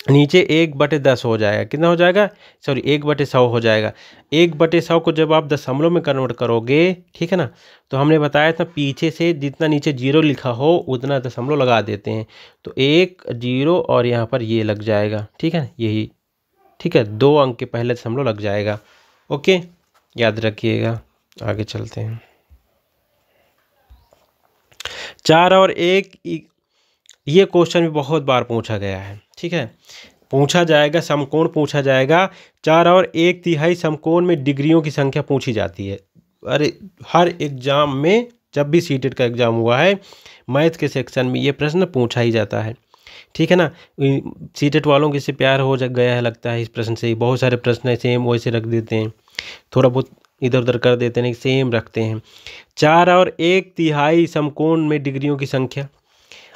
नीचे 1/10 हो जाएगा, कितना हो जाएगा, सॉरी 1/100 हो जाएगा। 1/100 को जब आप दशमलव में कन्वर्ट करोगे, ठीक है ना, तो हमने बताया था पीछे से जितना नीचे 0 लिखा हो उतना दशमलव लगा देते हैं, तो 1 0 और यहाँ पर ये लग जाएगा, ठीक है, यही, ठीक है, 2 अंक के पहले दशमलव लग जाएगा, ओके, याद रखिएगा। आगे चलते हैं। 4 और 1, ये क्वेश्चन भी बहुत बार पूछा गया है, ठीक है, पूछा जाएगा, समकोण पूछा जाएगा। 4 और 1/3 समकोण में डिग्रियों की संख्या पूछी जाती है। अरे हर एग्जाम में, जब भी सीटेट का एग्जाम हुआ है, मैथ के सेक्शन में ये प्रश्न पूछा ही जाता है, ठीक है ना। सीटेट वालों के से प्यार हो गया है लगता है इस प्रश्न से, बहुत सारे प्रश्न सेम वैसे रख देते हैं, थोड़ा बहुत इधर उधर कर देते हैं, सेम रखते हैं। 4 और 1/3 समकोण में डिग्रियों की संख्या।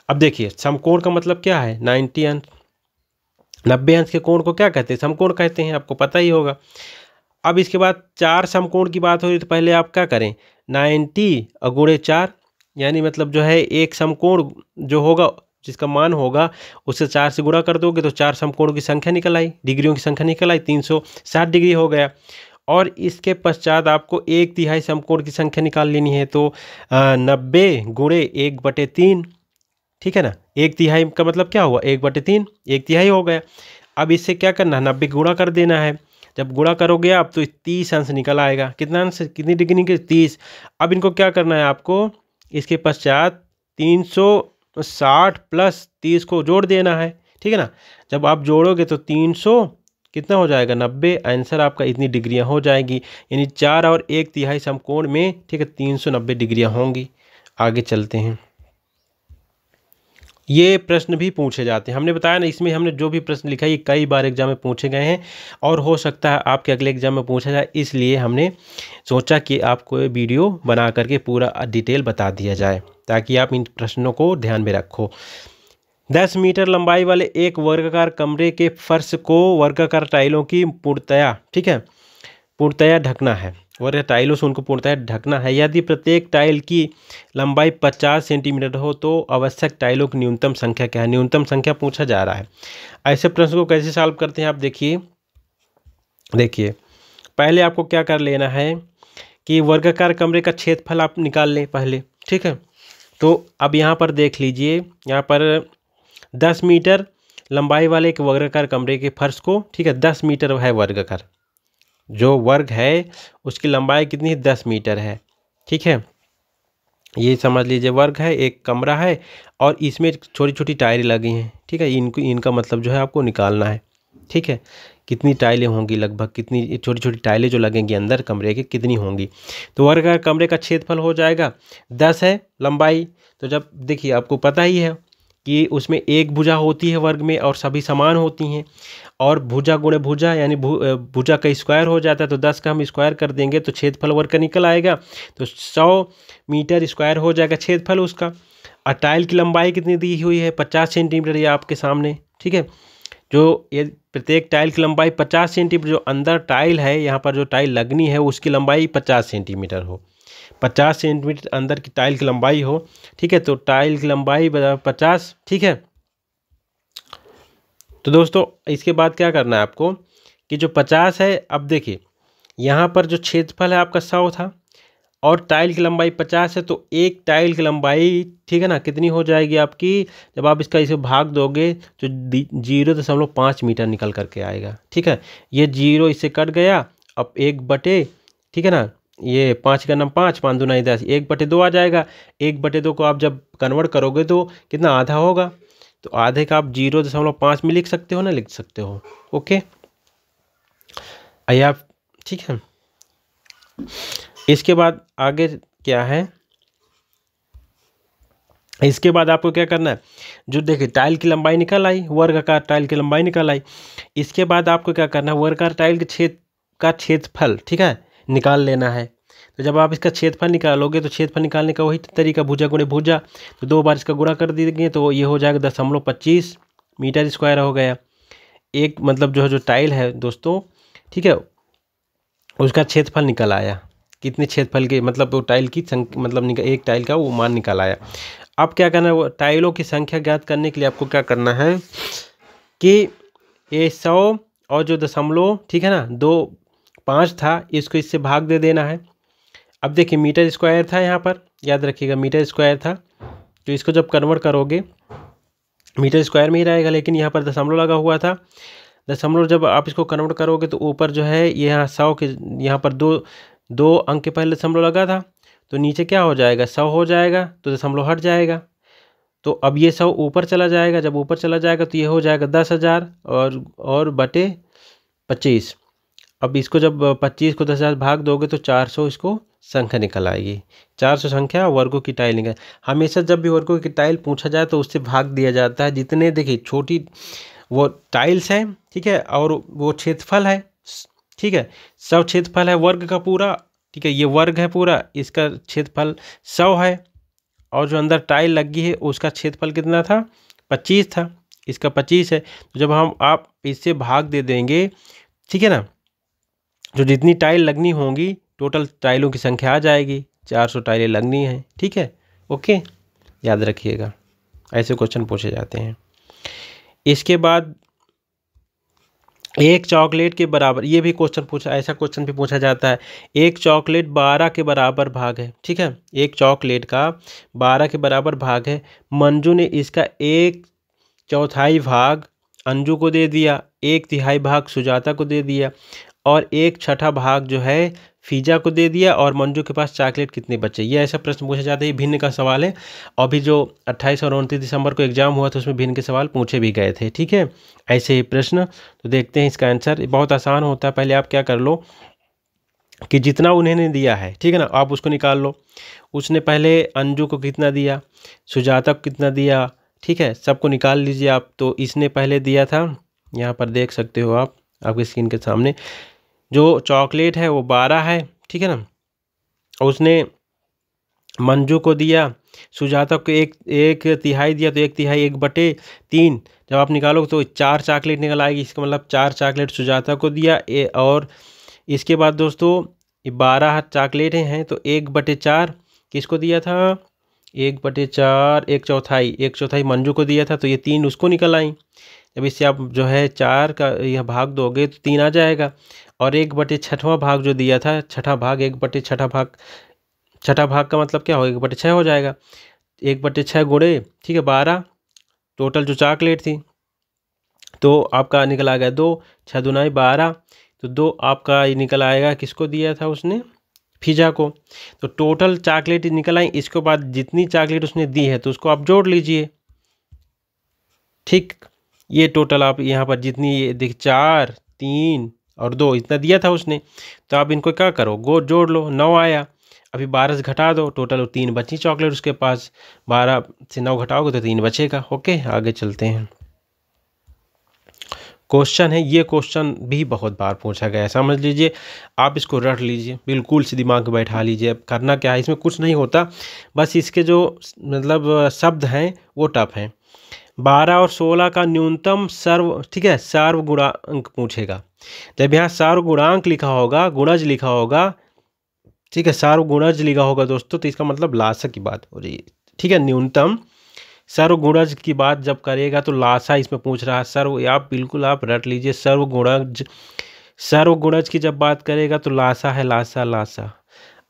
अब देखिए समकोण का मतलब क्या है, 90 अंश, 90 अंश के कोण को क्या कहते हैं, समकोण कहते हैं, आपको पता ही होगा। अब इसके बाद 4 समकोण की बात हो रही तो पहले आप क्या करें, 90 गुणे 4, यानी मतलब जो है एक समकोण जो होगा जिसका मान होगा उससे 4 से गुणा कर दोगे तो 4 समकोणों की संख्या निकल आई, डिग्रियों की संख्या निकल आई, 360 डिग्री हो गया। और इसके पश्चात आपको 1/3 समकोण की संख्या निकाल लेनी है, तो 90 गुणे 1/3, ठीक है ना। 1/3 का मतलब क्या हुआ, 1/3, 1/3 हो गया। अब इससे क्या करना है, 90 गुणा कर देना है। जब गुणा करोगे आप तो 30 अंश निकल आएगा, कितना अंश, कितनी डिग्री निकली, 30। अब इनको क्या करना है आपको, इसके पश्चात 360 प्लस 30 को जोड़ देना है, ठीक है ना। जब आप जोड़ोगे तो 300 कितना हो जाएगा, 90, आंसर आपका इतनी डिग्रियां हो जाएगी। यानी 4 और 1/3 समकोण में, ठीक है, 390 डिग्रियां होंगी। आगे चलते हैं। ये प्रश्न भी पूछे जाते हैं। हमने बताया ना, इसमें हमने जो भी प्रश्न लिखा है ये कई बार एग्जाम में पूछे गए हैं और हो सकता है आपके अगले एग्जाम में पूछा जाए, इसलिए हमने सोचा कि आपको ये वीडियो बना करके पूरा डिटेल बता दिया जाए ताकि आप इन प्रश्नों को ध्यान में रखो। 10 मीटर लंबाई वाले एक वर्गाकार कमरे के फर्श को वर्गाकार टाइलों की पूर्णतया, ठीक है, पूर्णतया ढकना है, और टाइलों से उनको पूर्णतया ढकना है। यदि प्रत्येक टाइल की लंबाई 50 सेंटीमीटर हो तो आवश्यक टाइलों की न्यूनतम संख्या क्या है? न्यूनतम संख्या पूछा जा रहा है। ऐसे प्रश्न को कैसे सॉल्व करते हैं आप देखिए पहले आपको क्या कर लेना है कि वर्गाकार कमरे का क्षेत्रफल आप निकाल लें पहले, ठीक है। तो अब यहाँ पर देख लीजिए, यहाँ पर 10 मीटर लंबाई वाले एक वर्गाकार कमरे के फर्श को, ठीक है, 10 मीटर है वर्गाकार, जो वर्ग है उसकी लंबाई कितनी है? 10 मीटर है, ठीक है। ये समझ लीजिए वर्ग है, एक कमरा है और इसमें छोटी छोटी टाइलें लगी हैं, ठीक है। इनका मतलब जो है आपको निकालना है, ठीक है। कितनी टाइलें होंगी, लगभग कितनी छोटी छोटी टाइलें जो लगेंगी अंदर कमरे के कितनी होंगी। तो वर्गाकार कमरे का क्षेत्रफल हो जाएगा 10 है लंबाई। तो जब देखिए आपको पता ही है कि उसमें एक भुजा होती है वर्ग में और सभी समान होती हैं, और भुजा गुणे भुजा यानी भुजा का स्क्वायर हो जाता है, तो 10 का हम स्क्वायर कर देंगे तो क्षेत्रफल वर्ग का निकल आएगा। तो 100 मीटर स्क्वायर हो जाएगा क्षेत्रफल उसका। और टाइल की लंबाई कितनी दी हुई है? 50 सेंटीमीटर, ये आपके सामने, ठीक है। जो ये प्रत्येक टाइल की लंबाई 50 सेंटीमीटर, जो अंदर टाइल है यहाँ पर जो टाइल लगनी है उसकी लंबाई 50 सेंटीमीटर हो, 50 सेंटीमीटर अंदर की टाइल की लंबाई हो, ठीक है। तो टाइल की लंबाई 50, ठीक है। तो दोस्तों इसके बाद क्या करना है आपको कि जो 50 है, अब देखिए यहाँ पर जो क्षेत्रफल है आपका 100 था और टाइल की लंबाई 50 है, तो एक टाइल की लंबाई, ठीक है ना, कितनी हो जाएगी आपकी? जब आप इसका इसे भाग दोगे तो 0.5 मीटर निकल करके आएगा, ठीक है। ये 0 इससे कट गया, अब 1/, ठीक है ना, ये 5 का नाम 5, 5 दूना 10, 1/2 आ जाएगा। 1/2 को आप जब कन्वर्ट करोगे तो कितना? आधा होगा। तो आधे का आप 0.5 में लिख सकते हो ना, लिख सकते हो, ओके। आइए आप, ठीक है। इसके बाद आगे क्या है, इसके बाद आपको क्या करना है, जो देखिए टाइल की लंबाई निकल आई, वर्गाकार टाइल की लंबाई निकल आई। इसके बाद आपको क्या करना है, वर्गाकार टाइल के क्षेत्रफल, ठीक है, निकाल लेना है। तो जब आप इसका क्षेत्रफल निकालोगे तो क्षेत्रफल निकालने का वही तरीका, भुजा गुणे भुजा, तो 2 बार इसका गुणा कर देंगे तो ये हो जाएगा 0.25 मीटर स्क्वायर हो गया। एक मतलब जो टाइल है दोस्तों, ठीक है, उसका क्षेत्रफल निकल आया। कितने क्षेत्रफल के मतलब वो टाइल की मतलब एक टाइल का वो मान निकल आया। अब क्या करना है, वो टाइलों की संख्या ज्ञात करने के लिए आपको क्या करना है कि ये 100 और जो दशमलव, ठीक है ना, 2.5 था, इसको इससे भाग दे देना है। अब देखिए मीटर स्क्वायर था, यहाँ पर याद रखिएगा मीटर स्क्वायर था, तो इसको जब कन्वर्ट करोगे मीटर स्क्वायर में ही रहेगा, लेकिन यहाँ पर दशमलव लगा हुआ था। दशमलव जब आप इसको कन्वर्ट करोगे तो ऊपर जो है ये यहाँ 100 के, यहाँ पर दो अंक के पहले दशमलव लगा था, तो नीचे क्या हो जाएगा? 100 हो जाएगा, तो दशमलव हट जाएगा। तो अब ये 100 ऊपर चला जाएगा, जब ऊपर चला जाएगा तो ये हो जाएगा 10,000 और बटे 25। अब इसको जब 25 को 10,000 भाग दोगे तो 400 इसको संख्या निकल आएगी। 400 संख्या वर्गों की टाइल निकल। हमेशा जब भी वर्गों की टाइल पूछा जाए तो उससे भाग दिया जाता है। जितने देखिए छोटी वो टाइल्स हैं, ठीक है, और वो क्षेत्रफल है, ठीक है, 100 क्षेत्रफल है वर्ग का पूरा, ठीक है, ये वर्ग है पूरा, इसका क्षेत्रफल 100 है, और जो अंदर टाइल लगी है उसका क्षेत्रफल कितना था? 25 था, इसका 25 है। तो जब आप इससे भाग दे देंगे, ठीक है ना, जो जितनी टाइल लगनी होंगी टोटल टाइलों की संख्या आ जाएगी। 400 टाइलें लगनी हैं, ठीक है, ओके, याद रखिएगा, ऐसे क्वेश्चन पूछे जाते हैं। इसके बाद एक चॉकलेट के बराबर, ये भी क्वेश्चन पूछा, ऐसा क्वेश्चन भी पूछा जाता है। एक चॉकलेट 12 के बराबर भाग है, ठीक है, एक चॉकलेट का 12 के बराबर भाग है। मंजू ने इसका 1/4 भाग अंजू को दे दिया, 1/3 भाग सुजाता को दे दिया, और 1/6 भाग जो है फीजा को दे दिया, और मंजू के पास चॉकलेट कितने बचे? ये ऐसा प्रश्न पूछा जाता है। ये भिन्न का सवाल है। अभी जो 28 और 29 दिसंबर को एग्जाम हुआ था उसमें भिन्न के सवाल पूछे भी गए थे, ठीक है, ऐसे ही प्रश्न। तो देखते हैं इसका आंसर। बहुत आसान होता है। पहले आप क्या कर लो कि जितना उन्होंने दिया है, ठीक है ना, आप उसको निकाल लो। उसने पहले अंजू को कितना दिया, सुजाता को कितना दिया, ठीक है, सबको निकाल लीजिए आप। तो इसने पहले दिया था, यहाँ पर देख सकते हो आप आपकी स्क्रीन के सामने, जो चॉकलेट है वो 12 है, ठीक है ना। उसने मंजू को दिया, सुजाता को एक तिहाई दिया, तो 1/3 1/3 जब आप निकालोगे तो 4 चॉकलेट निकल आएगी। इसका मतलब 4 चॉकलेट सुजाता को दिया। और इसके बाद दोस्तों ये 12 चॉकलेट हैं, तो 1/4 किसको दिया था? 1/4 1/4 मंजू को दिया था, तो ये 3 उसको निकल आई। जब इससे आप जो है 4 का यह भाग दोगे तो 3 आ जाएगा। और 1/6 भाग जो दिया था, छठा भाग, 1/6 भाग, छठा भाग का मतलब क्या हो, 1/6 हो जाएगा। 1/6 गुणे, ठीक है, 12 टोटल जो चॉकलेट थी, तो आपका निकल आ गया 2, 6 दूनाई 12, तो 2 आपका ये निकल आएगा। किसको दिया था उसने? फिजा को। तो टोटल चॉकलेट निकल आई। इसके बाद जितनी चॉकलेट उसने दी है तो उसको आप जोड़ लीजिए, ठीक। ये टोटल आप यहाँ पर जितनी ये देख 4 3 और 2 इतना दिया था उसने, तो आप इनको क्या करो, जोड़ लो, 9 आया। अभी 12 से घटा दो, टोटल 3 बची चॉकलेट उसके पास। 12 से 9 घटाओगे तो 3 बचेगा। ओके, आगे चलते हैं। क्वेश्चन है, ये क्वेश्चन भी बहुत बार पूछा गया है, समझ लीजिए, आप इसको रट लीजिए, बिल्कुल से दिमाग में बैठा लीजिए। अब करना क्या है, इसमें कुछ नहीं होता, बस इसके जो मतलब शब्द हैं वो टफ हैं। 12 और 16 का न्यूनतम ठीक है, सार्वगुणांक पूछेगा। जब यहाँ सार्वगुणांक लिखा होगा, गुणज लिखा होगा, ठीक है, सार्वगुणज लिखा होगा दोस्तों, तो इसका मतलब लासा की बात हो रही है, ठीक है। न्यूनतम सर्वगुणज की बात जब करेगा तो लासा इसमें पूछ रहा है। आप बिल्कुल आप रट लीजिए, सर्वगुणज की जब बात करेगा तो लासा है, लासा लासा।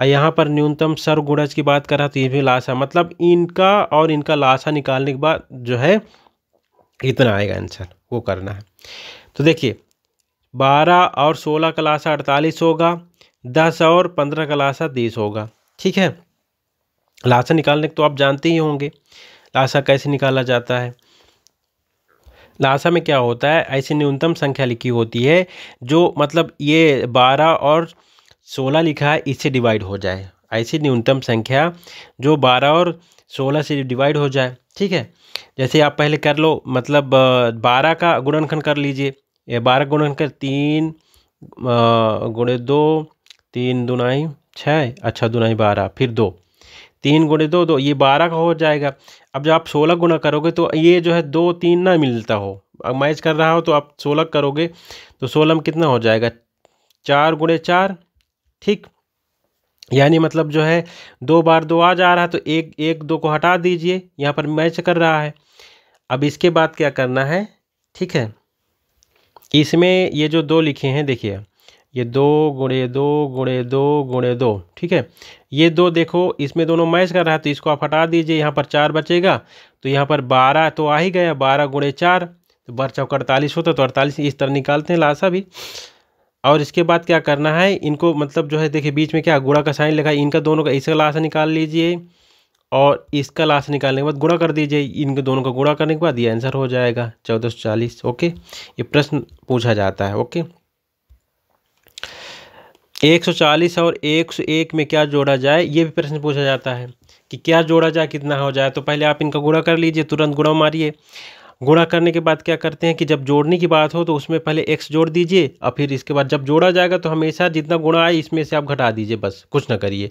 और यहाँ पर न्यूनतम सर्वगुणज की बात कर रहा तो ये भी लासा, मतलब इनका और इनका लासा निकालने के बाद जो है इतना आएगा आंसर, वो करना है। तो देखिए 12 और 16 का लासा 48 होगा, 10 और 15 का लासा 30 होगा, ठीक है। लासा निकालने को तो आप जानते ही होंगे, लासा कैसे निकाला जाता है। लासा में क्या होता है, ऐसी न्यूनतम संख्या लिखी होती है जो मतलब ये 12 और 16 लिखा है इससे डिवाइड हो जाए, ऐसी न्यूनतम संख्या जो 12 और 16 से डिवाइड हो जाए, ठीक है। जैसे आप पहले कर लो, मतलब 12 का गुणनखंड कर लीजिए, ये 12 गुणनखंड 3 गुणे 2, 3 दूनाई 6, अच्छा दूनाई 12, फिर 2, 3 गुणे 2 2, ये 12 का हो जाएगा। अब जब आप 16 गुना करोगे तो ये जो है 2 3 ना मिलता हो, अब मैच कर रहा हो तो आप 16 करोगे तो 16 में कितना हो जाएगा, 4 गुणे 4, ठीक। यानी मतलब जो है 2 बार 2 आ जा रहा है, तो 1 2 को हटा दीजिए, यहाँ पर मैच कर रहा है। अब इसके बाद क्या करना है, ठीक है, इसमें ये जो 2 लिखे हैं देखिए, ये 2 गुणे 2 गुणे 2 गुणे 2, ठीक है। ये 2 देखो इसमें दोनों मैच कर रहा है, तो इसको आप हटा दीजिए, यहाँ पर 4 बचेगा, तो यहाँ पर 12 तो आ ही गया, 12 गुणे 4 तो 12 चौक 48 होता, तो 48 इस तरह निकालते हैं लासा भी। और इसके बाद क्या करना है, इनको मतलब जो है देखिए बीच में क्या गुणा का साइन लगा, इनका दोनों का इसका लासा निकाल लीजिए और इसका लासा निकालने के बाद गुणा कर दीजिए, इनके दोनों का गुणा करने के बाद ये आंसर हो जाएगा 1440। ओके, ये प्रश्न पूछा जाता है। ओके, 140 और 101 में क्या जोड़ा जाए, ये भी प्रश्न पूछा जाता है कि क्या जोड़ा जाए, कितना हो जाए। तो पहले आप इनका गुणा कर लीजिए, तुरंत गुणा मारिए। गुणा करने के बाद क्या करते हैं कि जब जोड़ने की बात हो तो उसमें पहले x जोड़ दीजिए, और फिर इसके बाद जब जोड़ा जाएगा तो हमेशा जितना गुणा आए इसमें से आप घटा दीजिए, बस कुछ ना करिए।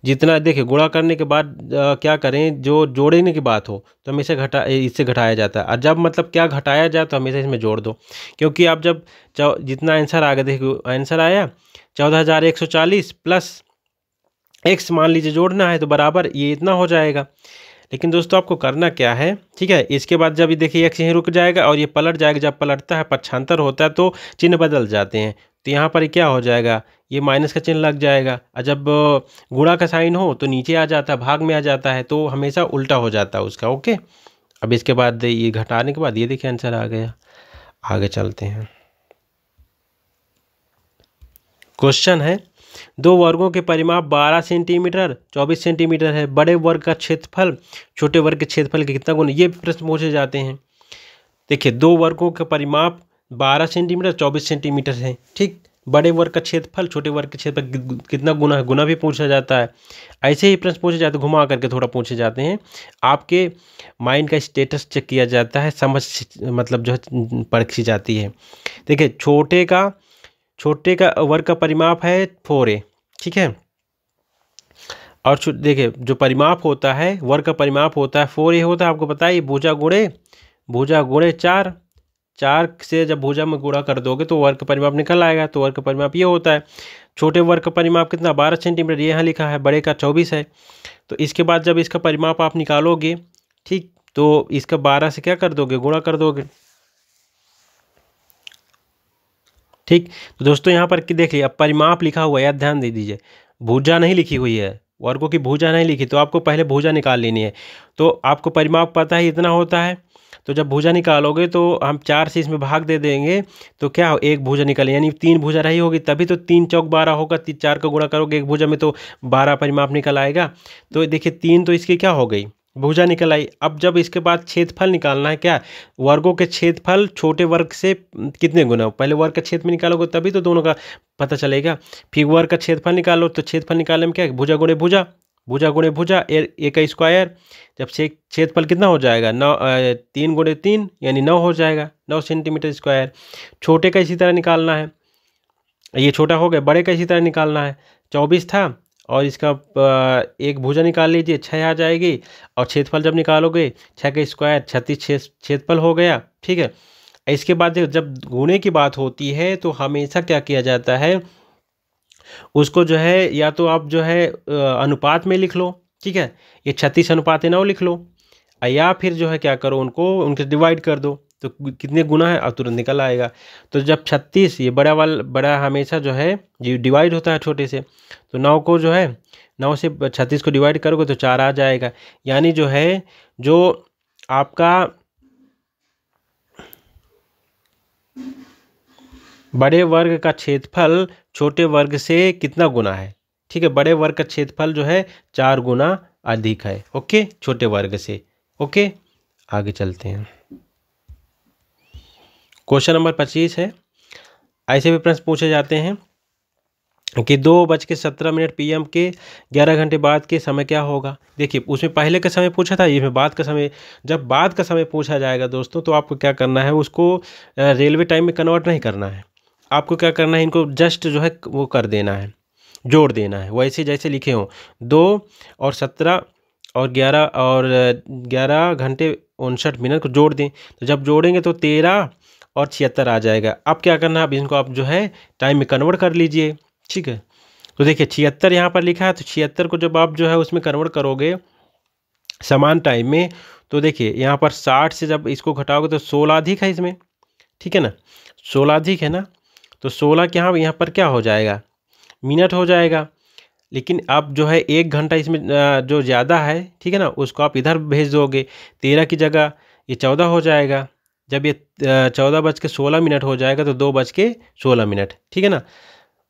जितना देखिए गुणा करने के बाद क्या करें, जो जोड़ने की बात हो तो हमेशा इससे घटाया जाता है, और जब मतलब क्या घटाया जाए तो हमेशा इसमें जोड़ दो, क्योंकि आप जब जितना आंसर आ गया, देखिए आंसर आया 14,140 प्लस x मान लीजिए जोड़ना है, तो बराबर ये इतना हो जाएगा। लेकिन दोस्तों आपको करना क्या है, ठीक है, इसके बाद जब ये देखिए x यहीं रुक जाएगा और ये पलट जाएगा, जब पलटता है पक्षांतर होता है तो चिन्ह बदल जाते हैं, तो यहाँ पर क्या हो जाएगा, ये माइनस का चिन्ह लग जाएगा, और जब गुणा का साइन हो तो नीचे आ जाता है, भाग में आ जाता है, तो हमेशा उल्टा हो जाता है उसका। ओके, अब इसके बाद ये घटाने के बाद ये देखिए आंसर आ गया। आगे चलते हैं। क्वेश्चन है, 2 वर्गों के परिमाप 12 सेंटीमीटर 24 सेंटीमीटर है, बड़े वर्ग का क्षेत्रफल छोटे वर्ग के क्षेत्रफल के कितना गुना, ये प्रश्न पूछे जाते हैं। देखिए 2 वर्गों का परिमाप 12 सेंटीमीटर 24 सेंटीमीटर है, ठीक। बड़े वर्ग का क्षेत्रफल छोटे वर्ग के क्षेत्रफल कितना गुना है, गुना भी पूछा जाता है। ऐसे ही प्रश्न पूछे जाते हैं, घुमा करके थोड़ा पूछे जाते हैं। आपके माइंड का स्टेटस चेक किया जाता है, समझ मतलब जो है परखी जाती है। देखिए छोटे का वर्ग का परिमाप है 4a, ठीक है। और देखिए जो परिमाप होता है, वर्ग का परिमाप होता है 4a होता है। आपको पता है भुजा गुणे 4, 4 से जब भुजा में गुणा कर दोगे तो वर्ग का परिमाप निकल आएगा। तो वर्ग का परिमाप ये होता है। छोटे वर्ग का परिमाप कितना 12 सेंटीमीटर, ये यहाँ लिखा है, बड़े का 24 है। तो इसके बाद जब इसका परिमाप आप निकालोगे, ठीक, तो इसका 12 से क्या कर दोगे, गुणा कर दोगे, ठीक। तो दोस्तों यहाँ पर देख लिया, अब परिमाप लिखा हुआ है, याद ध्यान दे दीजिए, भुजा नहीं लिखी हुई है, वर्गों की भुजा नहीं लिखी, तो आपको पहले भुजा निकाल लेनी है। तो आपको परिमाप पता है इतना होता है, तो जब भुजा निकालोगे तो हम 4 से इसमें भाग दे देंगे, तो क्या हो, एक भुजा निकले, यानी 3 भुजा रही होगी, तभी तो 3 चौक 12 होगा। 4 का गुणा करोगे एक भुजा में तो 12 परिमाप निकल आएगा। तो देखिए 3 तो इसकी क्या हो गई, भुजा निकल आई। अब जब इसके बाद क्षेत्रफल निकालना है, क्या, वर्गों के क्षेत्रफल छोटे वर्ग से कितने गुना, पहले वर्ग का क्षेत्रफल निकालोगे तभी तो दोनों का पता चलेगा। फिर वर्ग का क्षेत्रफल निकालो, तो क्षेत्रफल निकालने में क्या है, भुजा गुणे भुजा, भुजा गुणे भुजा, एक का स्क्वायर। जब क्षेत्रफल कितना हो जाएगा, 9, 3 गुणे 3 यानी 9 हो जाएगा, 9 सेंटीमीटर स्क्वायर। छोटे का इसी तरह निकालना है, ये छोटा हो गया। बड़े का इसी तरह निकालना है, 24 था और इसका एक भुजा निकाल लीजिए, 6 आ जाएगी। और क्षेत्रफल जब निकालोगे 6 का स्क्वायर 36 क्षेत्रफल हो गया, ठीक है। इसके बाद जब गुणे की बात होती है तो हमेशा क्या किया जाता है, उसको जो है या तो आप जो है अनुपात में लिख लो, ठीक है, ये 36:9 लिख लो, या फिर जो है क्या करो, उनके डिवाइड कर दो, तो कितने गुना है और तुरंत निकल आएगा। तो जब 36, ये बड़ा हमेशा जो है ये डिवाइड होता है छोटे से, तो 9 को जो है 9 से 36 को डिवाइड करोगे तो 4 आ जाएगा। यानी जो है जो आपका बड़े वर्ग का क्षेत्रफल छोटे वर्ग से कितना गुना है, ठीक है, बड़े वर्ग का क्षेत्रफल जो है 4 गुना अधिक है, ओके, छोटे वर्ग से। ओके, आगे चलते हैं। क्वेश्चन नंबर 25 है। ऐसे भी प्रश्न पूछे जाते हैं कि 2:17 PM के 11 घंटे बाद के समय क्या होगा। देखिए उसमें पहले का समय पूछा था, इसमें बाद का समय। जब बाद का समय पूछा जाएगा दोस्तों, तो आपको क्या करना है, उसको रेलवे टाइम में कन्वर्ट नहीं करना है। आपको क्या करना है, इनको जस्ट जो है वो कर देना है, जोड़ देना है, वैसे जैसे लिखे हों। 2 और 17 और 11 घंटे 59 मिनट को जोड़ दें, तो जब जोड़ेंगे तो 13 और 76 आ जाएगा। अब क्या करना है, अब इनको आप जो है टाइम में कन्वर्ट कर लीजिए, ठीक है। तो देखिए 76 यहाँ पर लिखा है, तो 76 को जब आप जो है उसमें कन्वर्ट करोगे समान टाइम में, तो देखिए यहाँ पर 60 से जब इसको घटाओगे तो 16 अधिक है इसमें, ठीक है ना, 16 अधिक है ना, तो 16 के यहाँ पर क्या हो जाएगा, मिनट हो जाएगा। लेकिन अब जो है 1 घंटा इसमें जो ज़्यादा है, ठीक है ना, उसको आप इधर भेज दोगे, 13 की जगह ये 14 हो जाएगा। जब ये 14:16 हो जाएगा तो 2:16, ठीक है ना,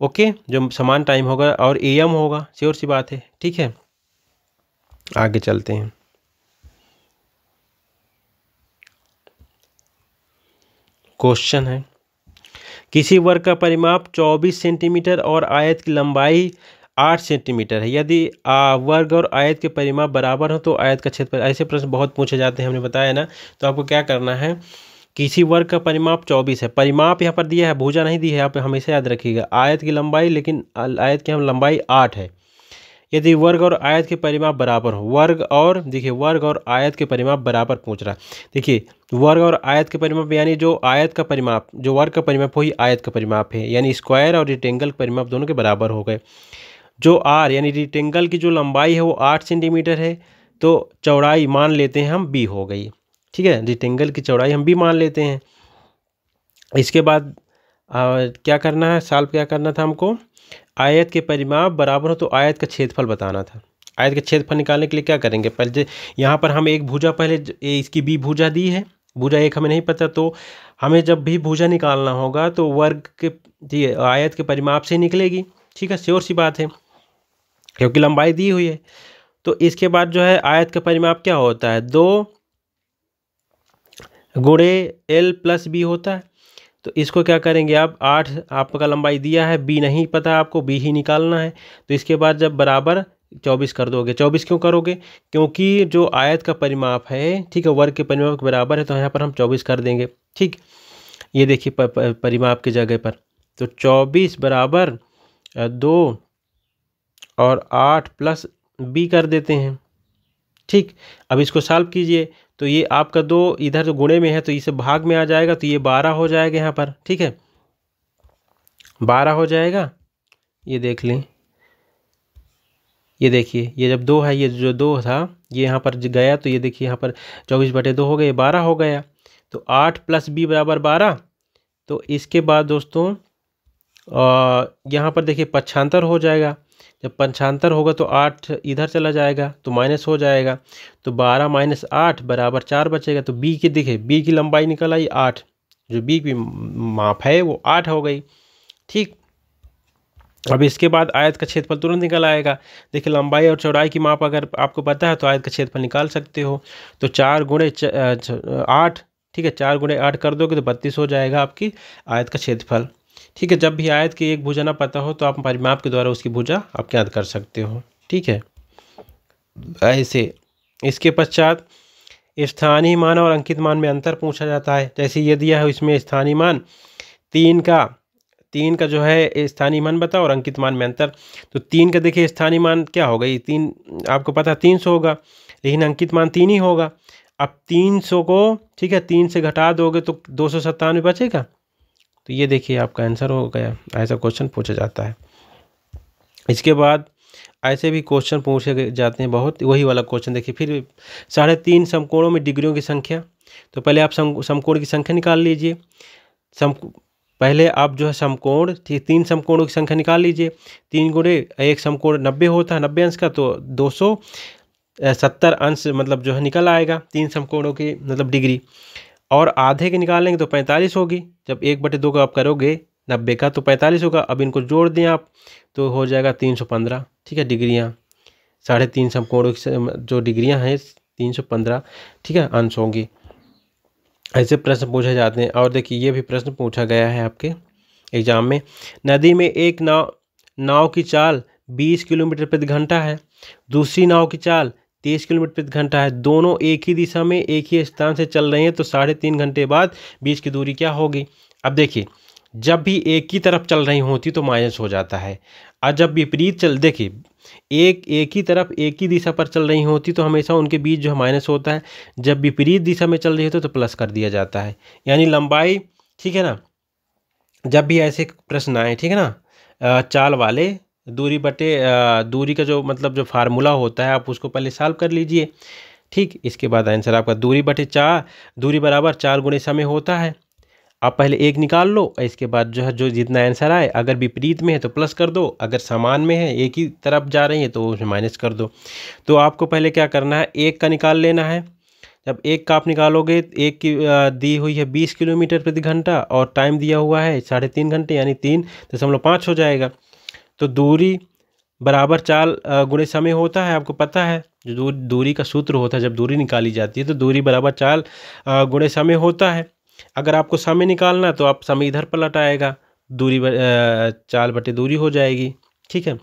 ओके, जो समान टाइम होगा और AM होगा, श्योर सी बात है, ठीक है। आगे चलते हैं। क्वेश्चन है, किसी वर्ग का परिमाप 24 सेंटीमीटर और आयत की लंबाई 8 सेंटीमीटर है। यदि वर्ग और आयत के परिमाप बराबर हो तो आयत का क्षेत्रफल। ऐसे प्रश्न बहुत पूछे जाते हैं, हमने बताया ना। तो आपको क्या करना है, किसी वर्ग का परिमाप 24 है, परिमाप यहाँ पर दिया है, भुजा नहीं दी है, आप हमेशा याद रखिएगा। आयत की लंबाई, लेकिन आयत की हम लंबाई 8 है। यदि वर्ग और आयत के परिमाप बराबर हो, देखिए वर्ग और आयत के परिमाप बराबर पूछ रहा। देखिए वर्ग और आयत के परिमाप यानी जो आयत का परिमाप, जो वर्ग का परिमाप वही आयत का परिमाप है, यानी स्क्वायर और रेक्टेंगल परिमाप दोनों के बराबर हो गए। जो R यानी रेक्टेंगल की जो लंबाई है वो 8 सेंटीमीटर है, तो चौड़ाई मान लेते हैं हम B हो गई, ठीक है, रेक्टेंगल की चौड़ाई हम B मान लेते हैं। इसके बाद क्या करना है, सॉल्व क्या करना था हमको, आयत के परिमाप बराबर हो तो आयत का क्षेत्रफल बताना था। आयत का क्षेत्रफल निकालने के लिए क्या करेंगे, पहले यहाँ पर हम एक भुजा, पहले इसकी B भुजा दी है, भुजा एक हमें नहीं पता, तो हमें जब भी भुजा निकालना होगा तो वर्ग के आयत के परिमाप से निकलेगी, ठीक है, श्योर सी बात है, क्योंकि लंबाई दी हुई है। तो इसके बाद जो है आयत का परिमाप क्या होता है, 2 गुणे L + B होता है। तो इसको क्या करेंगे आप, 8 आपका लंबाई दिया है, बी नहीं पता आपको, बी ही निकालना है। तो इसके बाद जब बराबर 24 कर दोगे, 24 क्यों करोगे, क्योंकि जो आयत का परिमाप है, ठीक है, वर्ग के परिमाप के बराबर है, तो यहाँ पर हम 24 कर देंगे। ठीक, ये देखिए परिमाप की जगह पर, तो 24 बराबर 2 और 8 प्लस बी कर देते हैं। ठीक, अब इसको सॉल्व कीजिए, तो ये आपका 2 इधर जो गुणे में है तो इसे भाग में आ जाएगा, तो ये 12 हो जाएगा यहाँ पर। ठीक है, 12 हो जाएगा, ये देख लें, ये देखिए, ये जब 2 है, ये जो 2 था ये यहाँ पर गया, तो ये देखिए यहाँ पर 24/2 हो गए, 12 हो गया। तो 8 प्लस बी बराबर 12। तो इसके बाद दोस्तों यहाँ पर देखिए पक्षांतर हो जाएगा, जब पक्षांतर होगा तो 8 इधर चला जाएगा तो माइनस हो जाएगा, तो 12 माइनस 8 बराबर 4 बचेगा। तो बी की देखिए, बी की लंबाई निकल आई 8, जो बी की माप है वो 8 हो गई। ठीक, अब इसके बाद आयत का क्षेत्रफल तुरंत निकल आएगा। देखिए लंबाई और चौड़ाई की माप अगर आपको पता है तो आयत का क्षेत्रफल निकाल सकते हो। तो 4 गुणे 8, ठीक है, 4 गुणे 8 कर दोगे तो 32 हो जाएगा आपकी आयत का क्षेत्रफल। ठीक है, जब भी आयत की एक भुजा ना पता हो तो आप परिमाप के द्वारा उसकी भुजा आप ज्ञात कर सकते हो। ठीक है, ऐसे इसके पश्चात स्थानीय मान और अंकित मान में अंतर पूछा जाता है। जैसे ये दिया है इसमें स्थानीय मान 3 का जो है स्थानीय मान बताओ और अंकित मान में अंतर। तो 3 का देखिए स्थानीय मान क्या होगा, ये 3 आपको पता 300 होगा, लेकिन अंकित मान 3 ही होगा। अब 300 को, ठीक है, 3 से घटा दोगे तो 297 बचेगा। तो ये देखिए आपका आंसर हो गया। ऐसा क्वेश्चन पूछा जाता है। इसके बाद ऐसे भी क्वेश्चन पूछे जाते हैं बहुत, वही वाला क्वेश्चन देखिए फिर 3.5 समकोणों में डिग्रियों की संख्या। तो पहले आप समकोण की संख्या निकाल लीजिए। पहले आप जो है समकोण, ठीक, 3 समकोणों की संख्या निकाल लीजिए। 3 गुणे एक समकोण 90 होता है, 90 अंश का, तो 270 अंश मतलब जो है निकल आएगा 3 समकोणों की मतलब डिग्री। और आधे के निकालेंगे तो 45 होगी। जब 1/2 का आप करोगे 90 का तो 45 होगा। अब इनको जोड़ दें आप तो हो जाएगा 315। ठीक है, डिग्रियाँ 3.5 समकोणों की जो डिग्रियाँ हैं 315, ठीक है, अंश होंगी। ऐसे प्रश्न पूछे जाते हैं। और देखिए ये भी प्रश्न पूछा गया है आपके एग्जाम में। नदी में एक नाव की चाल 20 किलोमीटर प्रति घंटा है, दूसरी नाव की चाल 23 किलोमीटर प्रति घंटा है। दोनों एक ही दिशा में एक ही स्थान से चल रहे हैं, तो 3.5 घंटे बाद बीच की दूरी क्या होगी। अब देखिए जब भी एक ही तरफ चल रही होती तो माइनस हो जाता है, और जब विपरीत देखिए एक ही तरफ एक ही दिशा पर चल रही होती तो हमेशा उनके बीच जो है माइनस होता है। जब विपरीत दिशा में चल रही होती तो प्लस कर दिया जाता है। यानी लंबाई, ठीक है ना, जब भी ऐसे प्रश्न आए, ठीक है ना, चाल वाले दूरी का जो मतलब जो फार्मूला होता है आप उसको पहले सॉल्व कर लीजिए। ठीक, इसके बाद आंसर आपका दूरी बराबर 4 गुणे समय होता है। आप पहले एक निकाल लो, इसके बाद जो है जो जितना आंसर आए, अगर विपरीत में है तो प्लस कर दो, अगर समान में है एक ही तरफ जा रही है तो उसमें माइनस कर दो। तो आपको पहले क्या करना है, एक का निकाल लेना है। जब एक का आप निकालोगे, एक की दी हुई है 20 किलोमीटर प्रति घंटा और टाइम दिया हुआ है 3.5 घंटे, यानी 3.5 हो जाएगा। तो दूरी बराबर 4 गुणे समय होता है, आपको पता है जो दूरी का सूत्र होता है जब दूरी निकाली जाती है तो दूरी बराबर 4 गुणे समय होता है। अगर आपको समय निकालना है तो आप समय इधर पलट आएगा, दूरी 4 बटे दूरी हो जाएगी। ठीक है,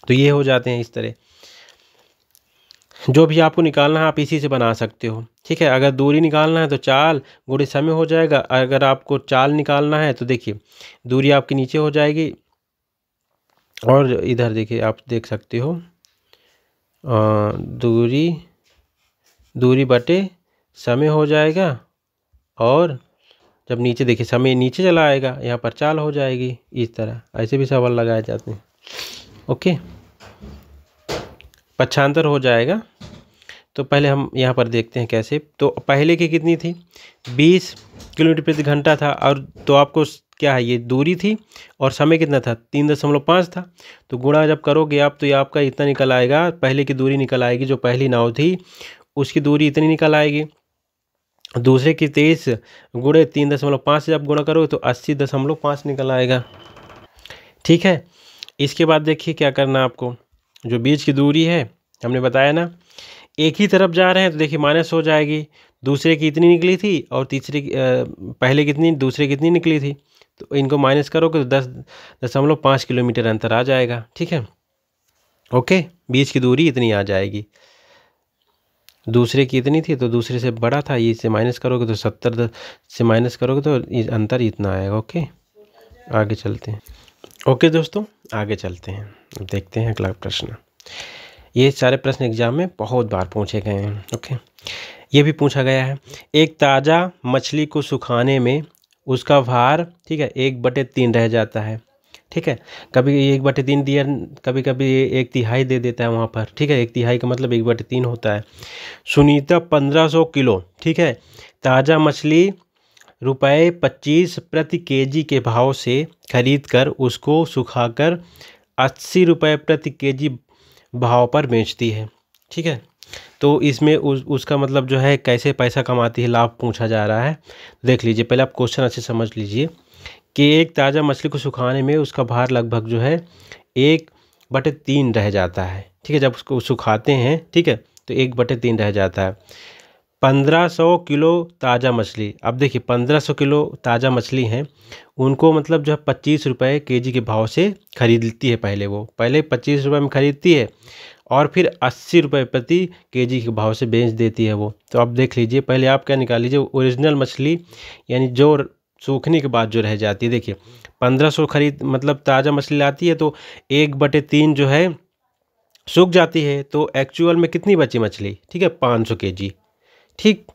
तो ये हो जाते हैं इस तरह। जो भी आपको निकालना है आप इसी से बना सकते हो। ठीक है, अगर दूरी निकालना है तो 4 गुणे समय हो जाएगा। अगर आपको चाल निकालना है तो देखिए दूरी आपकी नीचे हो जाएगी और इधर देखिए आप देख सकते हो दूरी बटे समय हो जाएगा, और जब नीचे देखिए समय नीचे चला आएगा, यहाँ पर चाल हो जाएगी। इस तरह ऐसे भी सवाल लगाए जाते हैं। ओके, पक्षांतर हो जाएगा। तो पहले हम यहाँ पर देखते हैं कैसे। तो पहले की कितनी थी, 20 किलोमीटर प्रति घंटा था, और तो आपको क्या है ये दूरी थी और समय कितना था 3.5 था। तो गुणा जब करोगे आप तो ये आपका इतना निकल आएगा, पहले की दूरी निकल आएगी, जो पहली नाव थी उसकी दूरी इतनी निकल आएगी। दूसरे की 23 गुणे 3.5 से जब गुणा करोगे तो 80.5 निकल आएगा। ठीक है, इसके बाद देखिए क्या करना आपको, जो बीच की दूरी है हमने बताया ना, एक ही तरफ जा रहे हैं तो देखिए माइनस हो जाएगी, दूसरे की इतनी निकली थी और तीसरे की पहले कितनी दूसरे कितनी निकली थी, तो इनको माइनस करोगे तो 10.5 किलोमीटर अंतर आ जाएगा। ठीक है, ओके, बीच की दूरी इतनी आ जाएगी, दूसरे की इतनी थी तो दूसरे से बड़ा था, ये से माइनस करोगे तो 70 से माइनस करोगे तो अंतर इतना आएगा। ओके, आगे चलते हैं। ओके दोस्तों, आगे चलते हैं, देखते हैं अगला प्रश्न। ये सारे प्रश्न एग्जाम में बहुत बार पूछे गए हैं। ओके, ये भी पूछा गया है, एक ताज़ा मछली को सुखाने में उसका भार, ठीक है, 1/3 रह जाता है। ठीक है, कभी 1/3 दिया, कभी कभी 1/3 दे देता है वहाँ पर। ठीक है, 1/3 का मतलब 1/3 होता है। सुनीता 1500 किलो, ठीक है, ताज़ा मछली ₹25 प्रति केजी के भाव से खरीद कर उसको सुखाकर 80 रुपये प्रति केजी भाव पर बेचती है। ठीक है, तो इसमें उसका मतलब जो है कैसे पैसा कमाती है, लाभ पूछा जा रहा है। देख लीजिए, पहले आप क्वेश्चन अच्छे समझ लीजिए कि एक ताज़ा मछली को सुखाने में उसका भार लगभग जो है 1/3 रह जाता है। ठीक है, जब उसको सुखाते हैं, ठीक है, तो 1/3 रह जाता है। 1500 किलो ताज़ा मछली, अब देखिए 1500 किलो ताज़ा मछली हैं, उनको मतलब जो है 25 रुपये केजी के भाव से खरीदती है। पहले 25 रुपये में खरीदती है और फिर 80 रुपये प्रति केजी के भाव से बेच देती है वो। तो अब देख लीजिए, पहले आप क्या निकाल लीजिए, ओरिजिनल मछली यानी जो सूखने के बाद जो रह जाती है। देखिए 1500 मतलब ताज़ा मछली लाती है तो 1/3 जो है सूख जाती है, तो एक्चुअल में कितनी बची मछली, ठीक है, 500 केजी। ठीक,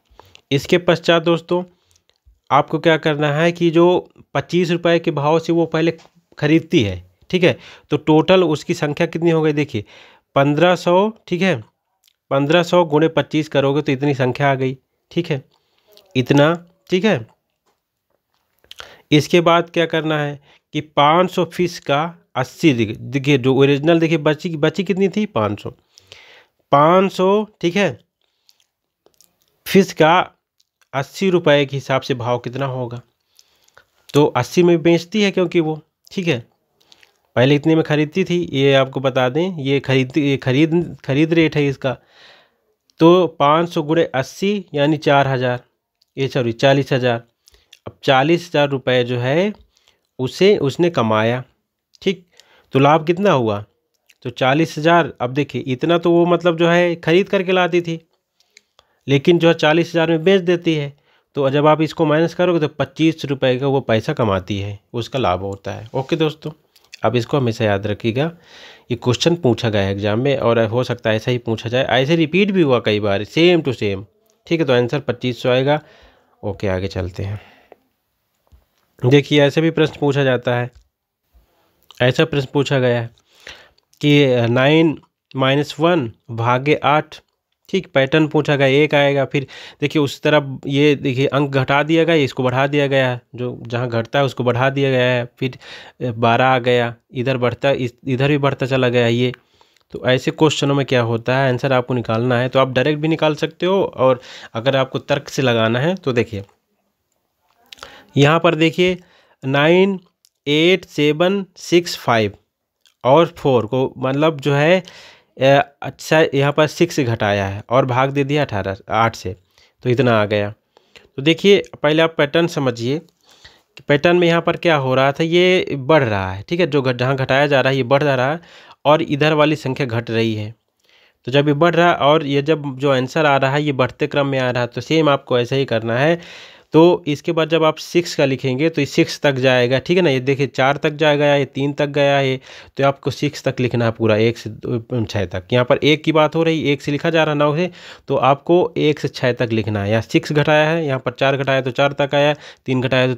इसके पश्चात दोस्तों आपको क्या करना है कि जो 25 रुपये के भाव से वो पहले खरीदती है, ठीक है, तो टोटल उसकी संख्या कितनी हो गई, देखिए 1500, ठीक है, 1500 × 25 करोगे तो इतनी संख्या आ गई। ठीक है, इतना। ठीक है, इसके बाद क्या करना है कि 500 फिश का 80, देखिए जो ओरिजिनल, देखिए बची कितनी थी, 500, ठीक है, फिश का 80 रुपये के हिसाब से भाव कितना होगा, तो 80 में बेचती है क्योंकि वो, ठीक है, पहले इतने में खरीदती थी। ये आपको बता दें, ये खरीद रेट है इसका। तो 500 × 80 यानी 4000, ये सॉरी 40,000। अब 40,000 रुपये जो है उसने कमाया। ठीक, तो लाभ कितना हुआ, तो 40,000। अब देखिए इतना तो वो मतलब जो है खरीद करके लाती थी, लेकिन जो है 40,000 में बेच देती है, तो जब आप इसको माइनस करोगे तो 25 रुपये का वो पैसा कमाती है, उसका लाभ होता है। ओके दोस्तों, अब इसको हमेशा याद रखिएगा, ये क्वेश्चन पूछा गया है एग्जाम में और हो सकता है ऐसा ही पूछा जाए, ऐसे रिपीट भी हुआ कई बार, सेम टू सेम। ठीक है, तो आंसर 2500 आएगा। ओके, आगे चलते हैं। देखिए ऐसे भी प्रश्न पूछा जाता है, ऐसा प्रश्न पूछा गया है कि 9 - 1 / 8। ठीक, पैटर्न पूछा गया, 1 आएगा, फिर देखिए उस तरफ ये देखिए अंक घटा दिया गया, इसको बढ़ा दिया गया है, जो जहाँ घटता है उसको बढ़ा दिया गया है, फिर 12 आ गया, इधर बढ़ता, इधर भी बढ़ता चला गया ये। तो ऐसे क्वेश्चनों में क्या होता है, आंसर आपको निकालना है तो आप डायरेक्ट भी निकाल सकते हो, और अगर आपको तर्क से लगाना है तो देखिए यहाँ पर देखिए 9, 8, 7, 6, 5 और 4 को मतलब जो है अच्छा यहाँ पर 6 से घटाया है और भाग दे दिया 8 से, तो इतना आ गया। तो देखिए पहले आप पैटर्न समझिए कि पैटर्न में यहाँ पर क्या हो रहा था, ये बढ़ रहा है। ठीक है, जो जहाँ घटाया जा रहा है ये बढ़ रहा है और इधर वाली संख्या घट रही है। तो जब ये बढ़ रहा है और ये जब जो आंसर आ रहा है ये बढ़ते क्रम में आ रहा है, तो सेम आपको ऐसा ही करना है। तो इसके बाद जब आप 6 का लिखेंगे तो ये 6 तक जाएगा। ठीक है ना, ये देखिए 4 तक जाएगा, ये 3 तक गया है, तो आपको 6 तक लिखना है पूरा, 1 से 6 तक। यहाँ पर 1 की बात हो रही, 1 से लिखा जा रहा 9 से, तो आपको 1 से 6 तक लिखना है। यहाँ 6 घटाया है, यहाँ पर 4 घटाया तो 4 तक आया, 3 घटाया तो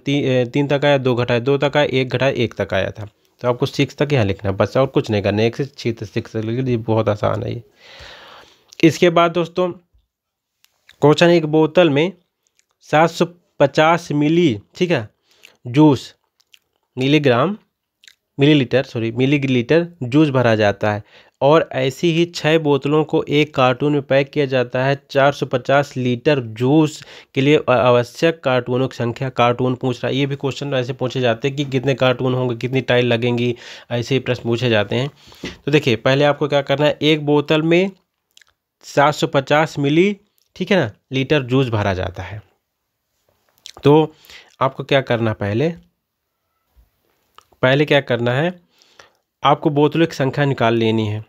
3 तक आया, 2 घटाया 2 तक आया, 1 घटाया 1 तक आया था। तो आपको 6 तक यहाँ लिखना है बस, और कुछ नहीं करना, 1 से 6 तक लिख लीजिए, बहुत आसान है ये। इसके बाद दोस्तों क्वेश्चन, एक बोतल में 750 मिली, ठीक है, जूस मिलीलीटर जूस भरा जाता है और ऐसी ही 6 बोतलों को एक कार्टून में पैक किया जाता है। 450 लीटर जूस के लिए आवश्यक कार्टूनों की संख्या, कार्टून पूछ रहा है। ये भी क्वेश्चन ऐसे पूछे जाते हैं कि कितने कार्टून होंगे, कितनी टाइल लगेंगी, ऐसे ही प्रश्न पूछे जाते हैं। तो देखिए पहले आपको क्या करना है, एक बोतल में 750 मिली, ठीक है ना, लीटर जूस भरा जाता है। तो आपको क्या करना, पहले क्या करना है, आपको बोतलों की संख्या निकाल लेनी है।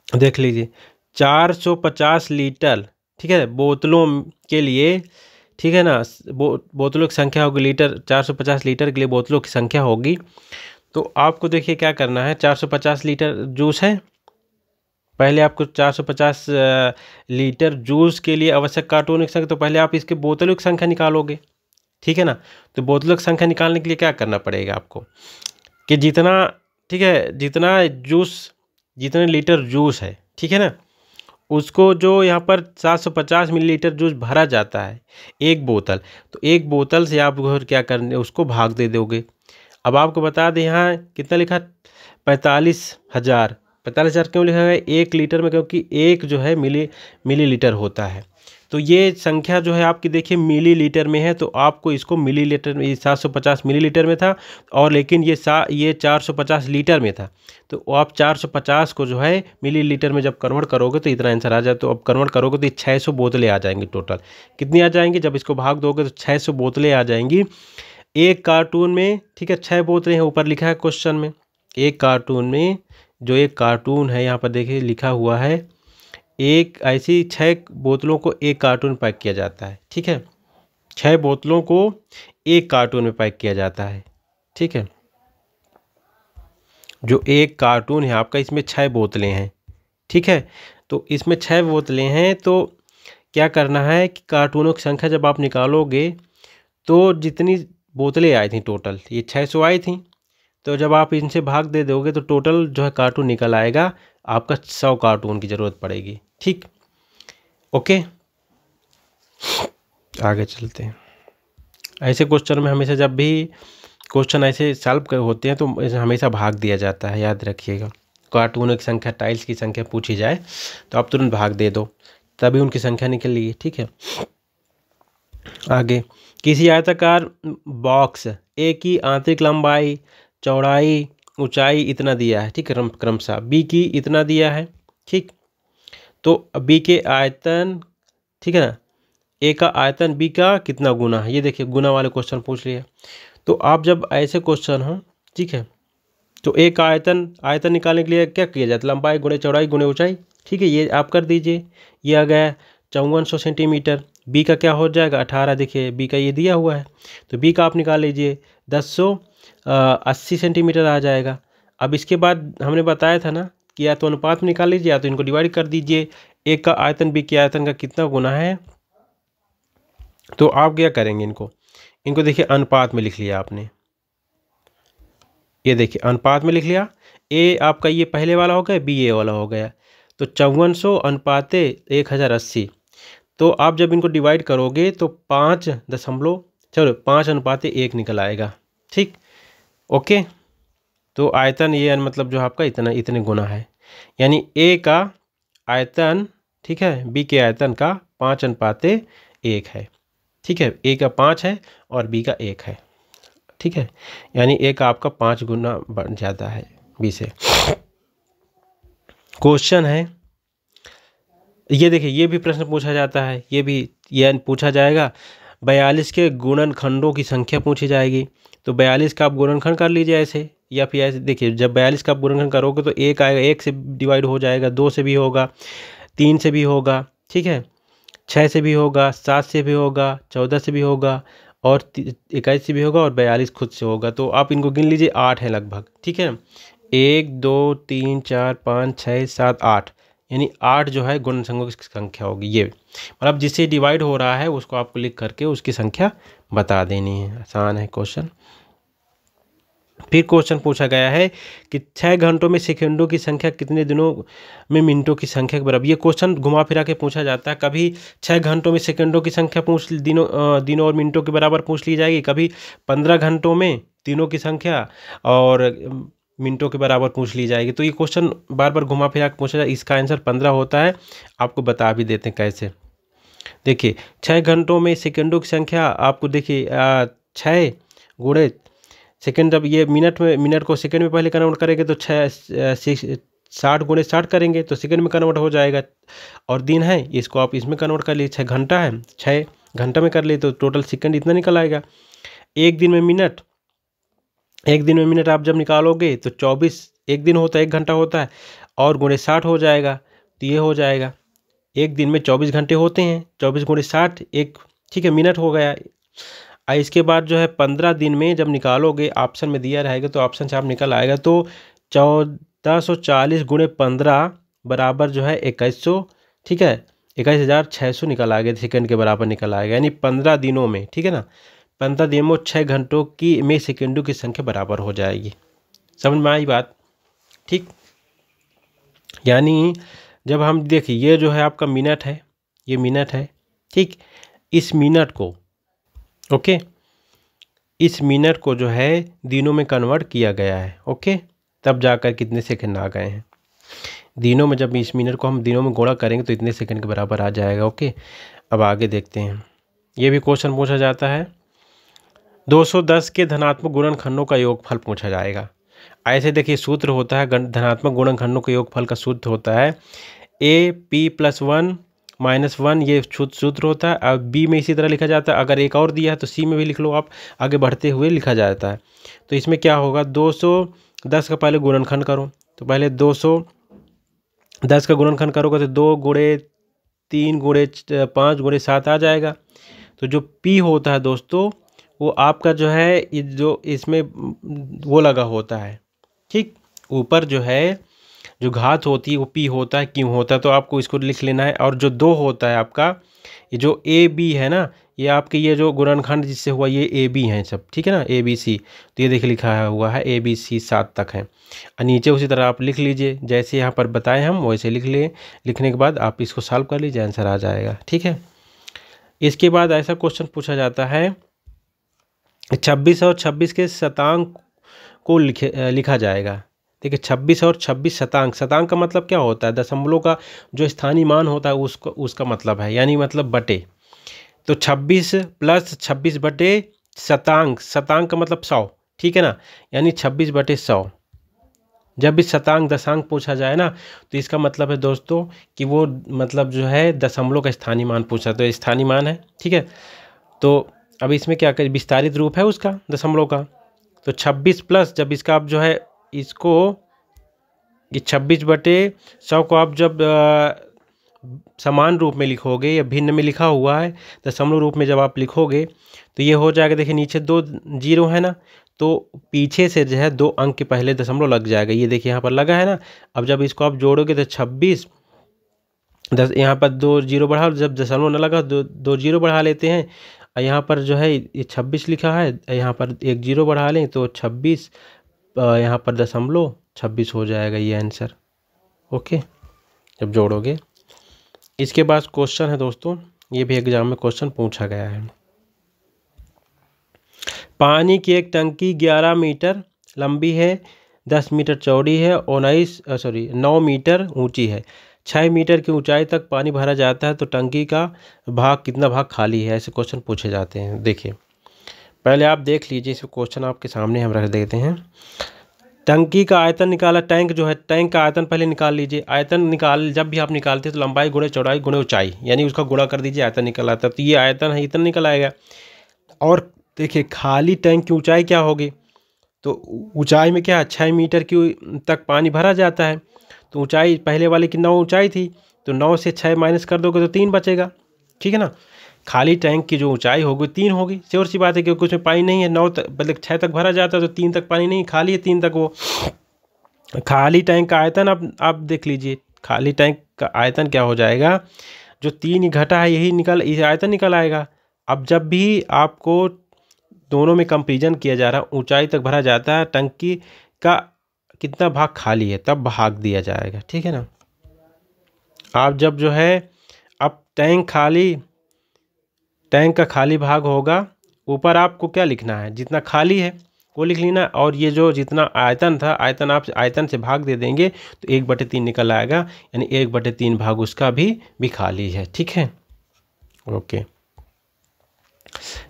देख लीजिए 450 लीटर, ठीक है, बोतलों के लिए, ठीक है ना, बोतलों की संख्या होगी लीटर, 450 लीटर के लिए बोतलों की संख्या होगी। तो आपको देखिए क्या करना है, 450 लीटर जूस है, पहले आपको 450 लीटर जूस के लिए आवश्यक कार्टून की संख्या, तो पहले आप इसके बोतलों की संख्या निकालोगे, ठीक है ना। तो बोतलों की संख्या निकालने के लिए क्या करना पड़ेगा आपको कि जितना, ठीक है, जितने लीटर जूस है, ठीक है ना, उसको जो यहाँ पर 750 मिलीलीटर जूस भरा जाता है एक बोतल, तो एक बोतल से आप क्या करने, उसको भाग दे दोगे। अब आपको बता दें यहाँ कितना लिखा, 45,000। 45,000 क्यों लिखा है, 1 लीटर में, क्योंकि एक जो है मिलीलीटर होता है। तो ये संख्या जो है आपकी देखिए मिलीलीटर में है, तो आपको इसको मिलीलीटर में, 750 मिलीलीटर में था, और लेकिन ये 450 लीटर में था, तो आप 450 को जो है मिलीलीटर में जब कन्वर्ट करोगे तो इतना आंसर आ जाए। तो अब कन्वर्ट करोगे तो 600 बोतलें आ जाएंगी टोटल। कितनी आ जाएंगी, जब इसको भाग दोगे तो 600 बोतलें आ जाएंगी एक कार्टून में, ठीक है। 6 बोतलें हैं, ऊपर लिखा है क्वेश्चन में, एक कार्टून में, जो एक कार्टून है यहाँ पर देखिए लिखा हुआ है, एक ऐसी 6 बोतलों को एक कार्टून पैक किया जाता है, ठीक है। 6 बोतलों को एक कार्टून में पैक किया जाता है, ठीक है। जो एक कार्टून है आपका, इसमें 6 बोतलें हैं, ठीक है। तो इसमें 6 बोतलें हैं, तो क्या करना है कि कार्टूनों की संख्या जब आप निकालोगे तो जितनी बोतलें आई थी टोटल, ये 600 आई थी, तो जब आप इनसे भाग दे दोगे तो टोटल जो है कार्टून निकल आएगा, आपका 100 कार्टून की ज़रूरत पड़ेगी, ठीक। ओके, आगे चलते हैं। ऐसे क्वेश्चन में हमेशा, जब भी क्वेश्चन ऐसे सॉल्व होते हैं तो हमेशा भाग दिया जाता है, याद रखिएगा। कार्टूनों की संख्या, टाइल्स की संख्या पूछी जाए तो आप तुरंत भाग दे दो, तभी उनकी संख्या निकलेगी, ठीक है। आगे, किसी आयताकार बॉक्स ए की आंतरिक लंबाई, चौड़ाई, ऊंचाई इतना दिया है, ठीक है, क्रमशः बी की इतना दिया है, ठीक। तो बी के आयतन, ठीक है ना, ए का आयतन बी का कितना गुना है, ये देखिए गुना वाले क्वेश्चन पूछ लिए। तो आप जब ऐसे क्वेश्चन हो, ठीक है, तो ए का आयतन निकालने के लिए क्या किया जाता है, लंबाई गुणे चौड़ाई गुणे ऊंचाई, ठीक है, ये आप कर दीजिए। ये आ गया 5400 सेंटीमीटर। बी का क्या हो जाएगा, 18, देखिए बी का ये दिया हुआ है, तो बी का आप निकाल लीजिए 1080 सेंटीमीटर आ जाएगा। अब इसके बाद हमने बताया था ना कि या तो अनुपात में निकाल लीजिए, या तो इनको डिवाइड कर दीजिए। एक का आयतन बी के आयतन का कितना गुना है, तो आप क्या करेंगे, इनको देखिए अनुपात में लिख लिया आपने, ये देखिए अनुपात में लिख लिया। ए आपका ये पहले वाला हो गया, बी ए वाला हो गया, तो 5400 अनुपाते 1080। तो आप जब इनको डिवाइड करोगे तो 5 अनुपाते 1 निकल आएगा, ठीक। ओके, तो आयतन ये मतलब जो आपका इतने गुना है, यानी ए का आयतन, ठीक है, बी के आयतन का 5 अनुपाते 1 है, ठीक है। ए का 5 है और बी का 1 है, ठीक है, यानी ए का आपका 5 गुना ज़्यादा है बी से। क्वेश्चन है, ये देखिए, ये भी प्रश्न पूछा जाता है, ये पूछा जाएगा, 42 के गुणनखंडों की संख्या पूछी जाएगी। तो 42 का आप गुणनखंड कर लीजिए ऐसे, या फिर ऐसे देखिए, जब 42 का आप गुणनखंड करोगे तो 1 आएगा, 1 से डिवाइड हो जाएगा, 2 से भी होगा, 3 से भी होगा, ठीक है, 6 से भी होगा, 7 से भी होगा, 14 से भी होगा, और 21 से भी होगा, और 42 खुद से होगा। तो आप इनको गिन लीजिए, 8 है लगभग, ठीक है। 1 2 3 4 5 6 7 8, यानी 8 जो है गुण संख्याओं की संख्या होगी। ये मतलब जिससे डिवाइड हो रहा है उसको आपको लिख करके उसकी संख्या बता देनी है, आसान है क्वेश्चन। फिर क्वेश्चन पूछा गया है कि 6 घंटों में सेकंडों की संख्या कितने दिनों में मिनटों की संख्या के बराबर। ये क्वेश्चन घुमा फिरा के पूछा जाता है, कभी 6 घंटों में सेकंडों की संख्या दिनों और मिनटों के बराबर पूछ ली जाएगी, कभी 15 घंटों में दिनों की संख्या और मिनटों के बराबर पूछ ली जाएगी। तो ये क्वेश्चन बार बार घुमा फिरा के पूछा जाए, इसका आंसर 15 होता है। आपको बता भी देते हैं कैसे। देखिए 6 घंटों में सेकंडों की संख्या आपको देखिए 6 गुणे सेकंड, जब ये मिनट को सेकंड में पहले कन्वर्ट करेंगे तो 60 गुणे 60 करेंगे तो सेकंड में कन्वर्ट हो जाएगा। और दिन है, इसको आप इसमें कन्वर्ट कर लीजिए, 6 घंटा है, 6 घंटा में कर लिए तो टोटल सेकंड इतना निकल आएगा। एक दिन में मिनट, एक दिन में मिनट आप जब निकालोगे तो 24 एक दिन होता है, 1 घंटा होता है, और गुणे 60 हो जाएगा, तो ये हो जाएगा एक दिन में 24 घंटे होते हैं, 24 गुणे 60 एक, ठीक है, मिनट हो गया। इसके बाद जो है 15 दिन में जब निकालोगे, ऑप्शन में दिया रहेगा तो ऑप्शन से आप निकल आएगा, तो 1440 गुणे 15 बराबर जो है 2100, ठीक है, 21,600 निकल आएगा, सेकंड के बराबर निकल आएगा, यानी 15 दिनों में, ठीक है ना, 15 दिनों में 6 घंटों की में सेकंडों की संख्या बराबर हो जाएगी। समझ में आई बात? ठीक, यानी जब हम देखिए ये जो है आपका मिनट है, ये मिनट है, ठीक, इस मिनट को, ओके, इस मिनट को जो है दिनों में कन्वर्ट किया गया है, ओके, तब जाकर कितने सेकंड आ गए हैं दिनों में। जब इस मिनट को हम दिनों में गुणा करेंगे तो इतने सेकंड के बराबर आ जाएगा, ओके। अब आगे देखते हैं, ये भी क्वेश्चन पूछा जाता है, 210 के धनात्मक गुणनखंडों का योगफल पूछा जाएगा। ऐसे देखिए सूत्र होता है, धनात्मक गुणनखंडों के योगफल का सूत्र होता है AP+1 -1, ये सूत्र होता है। अब बी में इसी तरह लिखा जाता है, अगर एक और दिया है तो सी में भी लिख लो आप, आगे बढ़ते हुए लिखा जाता है। तो इसमें क्या होगा, 210 का पहले गुणनखंड करो, तो पहले 210 का गुणनखंड करोगे तो 2 गुणे 3 गुणे 5 गुणे 7 आ जाएगा। तो जो P होता है दोस्तों, वो आपका जो है जो इसमें वो लगा होता है, ठीक, ऊपर जो है जो घात होती है वो P होता है, क्यों होता है, तो आपको इसको लिख लेना है। और जो 2 होता है आपका, ये जो AB है ना, ये आपके ये जो गुणनखंड जिससे हुआ ये AB हैं सब, ठीक है ना, ABC, तो ये देखिए लिखा हुआ है ABC 7 तक है। और नीचे उसी तरह आप लिख लीजिए, जैसे यहाँ पर बताए हम वैसे लिख लिए, लिखने के बाद आप इसको सॉल्व कर लीजिए, आंसर आ जाएगा, ठीक है। इसके बाद ऐसा क्वेश्चन पूछा जाता है, 26 और 26 के शतांक को लिखा जाएगा। देखिए 26 और 26 शतांक, शतांक का मतलब क्या होता है, दशमलव का जो स्थानीय मान होता है उसका मतलब है, यानी मतलब बटे। तो 26 + 26 बटे शतांक, शतांक का मतलब 100, ठीक है ना, यानी 26 बटे 100। जब भी शतांक दशांक पूछा जाए ना, तो इसका मतलब है दोस्तों कि वो मतलब जो है दशमलव का स्थानीय मान पूछा, तो स्थानीय मान है, ठीक है। तो अब इसमें क्या करें, विस्तारित रूप है उसका दशमलव का, तो 26 प्लस, जब इसका आप जो है इसको ये 26 बटे 100 को आप जब समान रूप में लिखोगे या भिन्न में लिखा हुआ है दशमलव रूप में जब आप लिखोगे तो ये हो जाएगा, देखिए नीचे 2 जीरो है ना, तो पीछे से जो है 2 अंक के पहले दशमलव लग जाएगा, ये देखिए यहाँ पर लगा है ना। अब जब इसको आप जोड़ोगे तो 26 10, यहाँ पर 2 जीरो बढ़ा, जब दशमलव न लगा 2 जीरो बढ़ा लेते हैं, यहाँ पर जो है ये 26 लिखा है, यहाँ पर 1 जीरो बढ़ा लें तो 26, यहाँ पर दशमलव 26 हो जाएगा ये आंसर, ओके, जब जोड़ोगे। इसके बाद क्वेश्चन है दोस्तों, ये भी एग्जाम में क्वेश्चन पूछा गया है, पानी की एक टंकी 11 मीटर लंबी है, 10 मीटर चौड़ी है और 9 मीटर ऊंची है, 6 मीटर की ऊंचाई तक पानी भरा जाता है, तो टंकी का भाग कितना भाग खाली है, ऐसे क्वेश्चन पूछे जाते हैं। देखिए पहले आप देख लीजिए, इस क्वेश्चन आपके सामने हम रख देते हैं। टंकी का आयतन निकाला, टैंक जो है, टैंक का आयतन पहले निकाल लीजिए। आयतन निकाल, जब भी आप निकालते हैं तो लंबाई गुणे चौड़ाई गुणे ऊंचाई, यानी उसका गुणा कर दीजिए, आयतन निकल आता है, तो ये आयतन है इतना निकल आएगा। और देखिए खाली टैंक की ऊंचाई क्या होगी, तो ऊंचाई में क्या है, 6 मीटर की तक पानी भरा जाता है, तो ऊंचाई पहले वाले की 9 ऊंचाई थी, तो 9 से 6 माइनस कर दोगे तो 3 बचेगा, ठीक है ना। खाली टैंक की जो ऊंचाई होगी 3 होगी, श्योर सी बात है, क्योंकि उसमें पानी नहीं है, 9 तक मतलब 6 तक भरा जाता है, तो 3 तक पानी नहीं, खाली है 3 तक। वो खाली टैंक का आयतन आप देख लीजिए, खाली टैंक का आयतन क्या हो जाएगा, जो 3 घटा है यही इस आयतन निकल आएगा। अब जब भी आपको दोनों में कंपेरिजन किया जा रहा है, ऊंचाई तक भरा जाता है, टंकी का कितना भाग खाली है तब भाग दिया जाएगा, ठीक है ना। आप जब जो है अब टैंक का खाली भाग होगा, ऊपर आपको क्या लिखना है, जितना खाली है वो लिख लेना, और ये जो जितना आयतन था, आयतन आप आयतन से भाग दे देंगे तो 1/3 निकल आएगा, यानी 1/3 भाग उसका भी खाली है, ठीक है, ओके।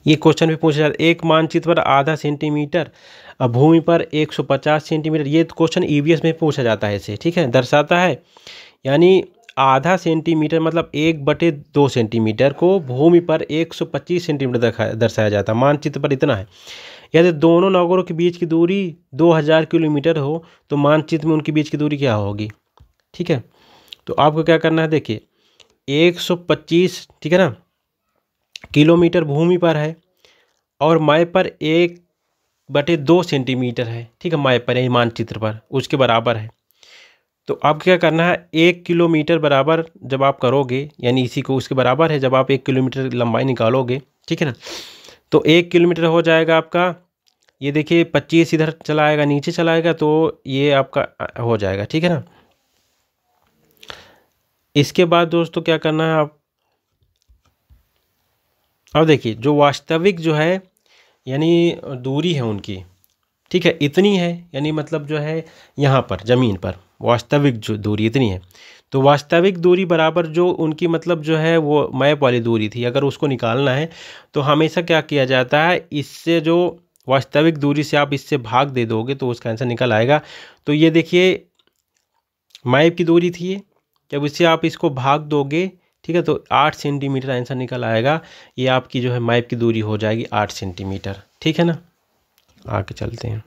ये क्वेश्चन भी पूछा जाता है। एक मानचित्र पर आधा सेंटीमीटर, भूमि पर 150 सेंटीमीटर। ये क्वेश्चन ईवीएस में पूछा जाता है इसे, ठीक है, दर्शाता है। यानी आधा सेंटीमीटर मतलब 1/2 सेंटीमीटर को भूमि पर 125 सेंटीमीटर दर्शाया जाता है। मानचित्र पर इतना है। यदि दोनों नगरों के बीच की दूरी 2000 किलोमीटर हो तो मानचित्र में उनके बीच की दूरी क्या होगी, ठीक है। तो आपको क्या करना है, देखिए 125, ठीक है ना, किलोमीटर भूमि पर है और मैप पर 1/2 सेंटीमीटर है, ठीक है, मैप पर मानचित्र पर उसके बराबर है। तो आपको क्या करना है, 1 किलोमीटर बराबर जब आप करोगे, यानी इसी को उसके बराबर है जब आप 1 किलोमीटर लंबाई निकालोगे, ठीक है ना, तो 1 किलोमीटर हो जाएगा आपका, ये देखिए 25 इधर चला आएगा, नीचे चला आएगा, तो ये आपका हो जाएगा, ठीक है ना। इसके बाद दोस्तों क्या करना है आप, अब देखिए जो वास्तविक जो है यानी दूरी है उनकी, ठीक है, इतनी है, यानी मतलब जो है यहाँ पर ज़मीन पर वास्तविक जो दूरी इतनी है, तो वास्तविक दूरी बराबर जो उनकी मतलब जो है वो मैप वाली दूरी थी, अगर उसको निकालना है तो हमेशा क्या किया जाता है, इससे जो वास्तविक दूरी से आप इससे भाग दे दोगे तो उसका आंसर निकल आएगा। तो ये देखिए मैप की दूरी थी ये, जब इससे आप इसको भाग दोगे, ठीक है, तो 8 सेंटीमीटर आंसर निकल आएगा। ये आपकी जो है मैप की दूरी हो जाएगी 8 सेंटीमीटर, ठीक है ना। आगे चलते हैं।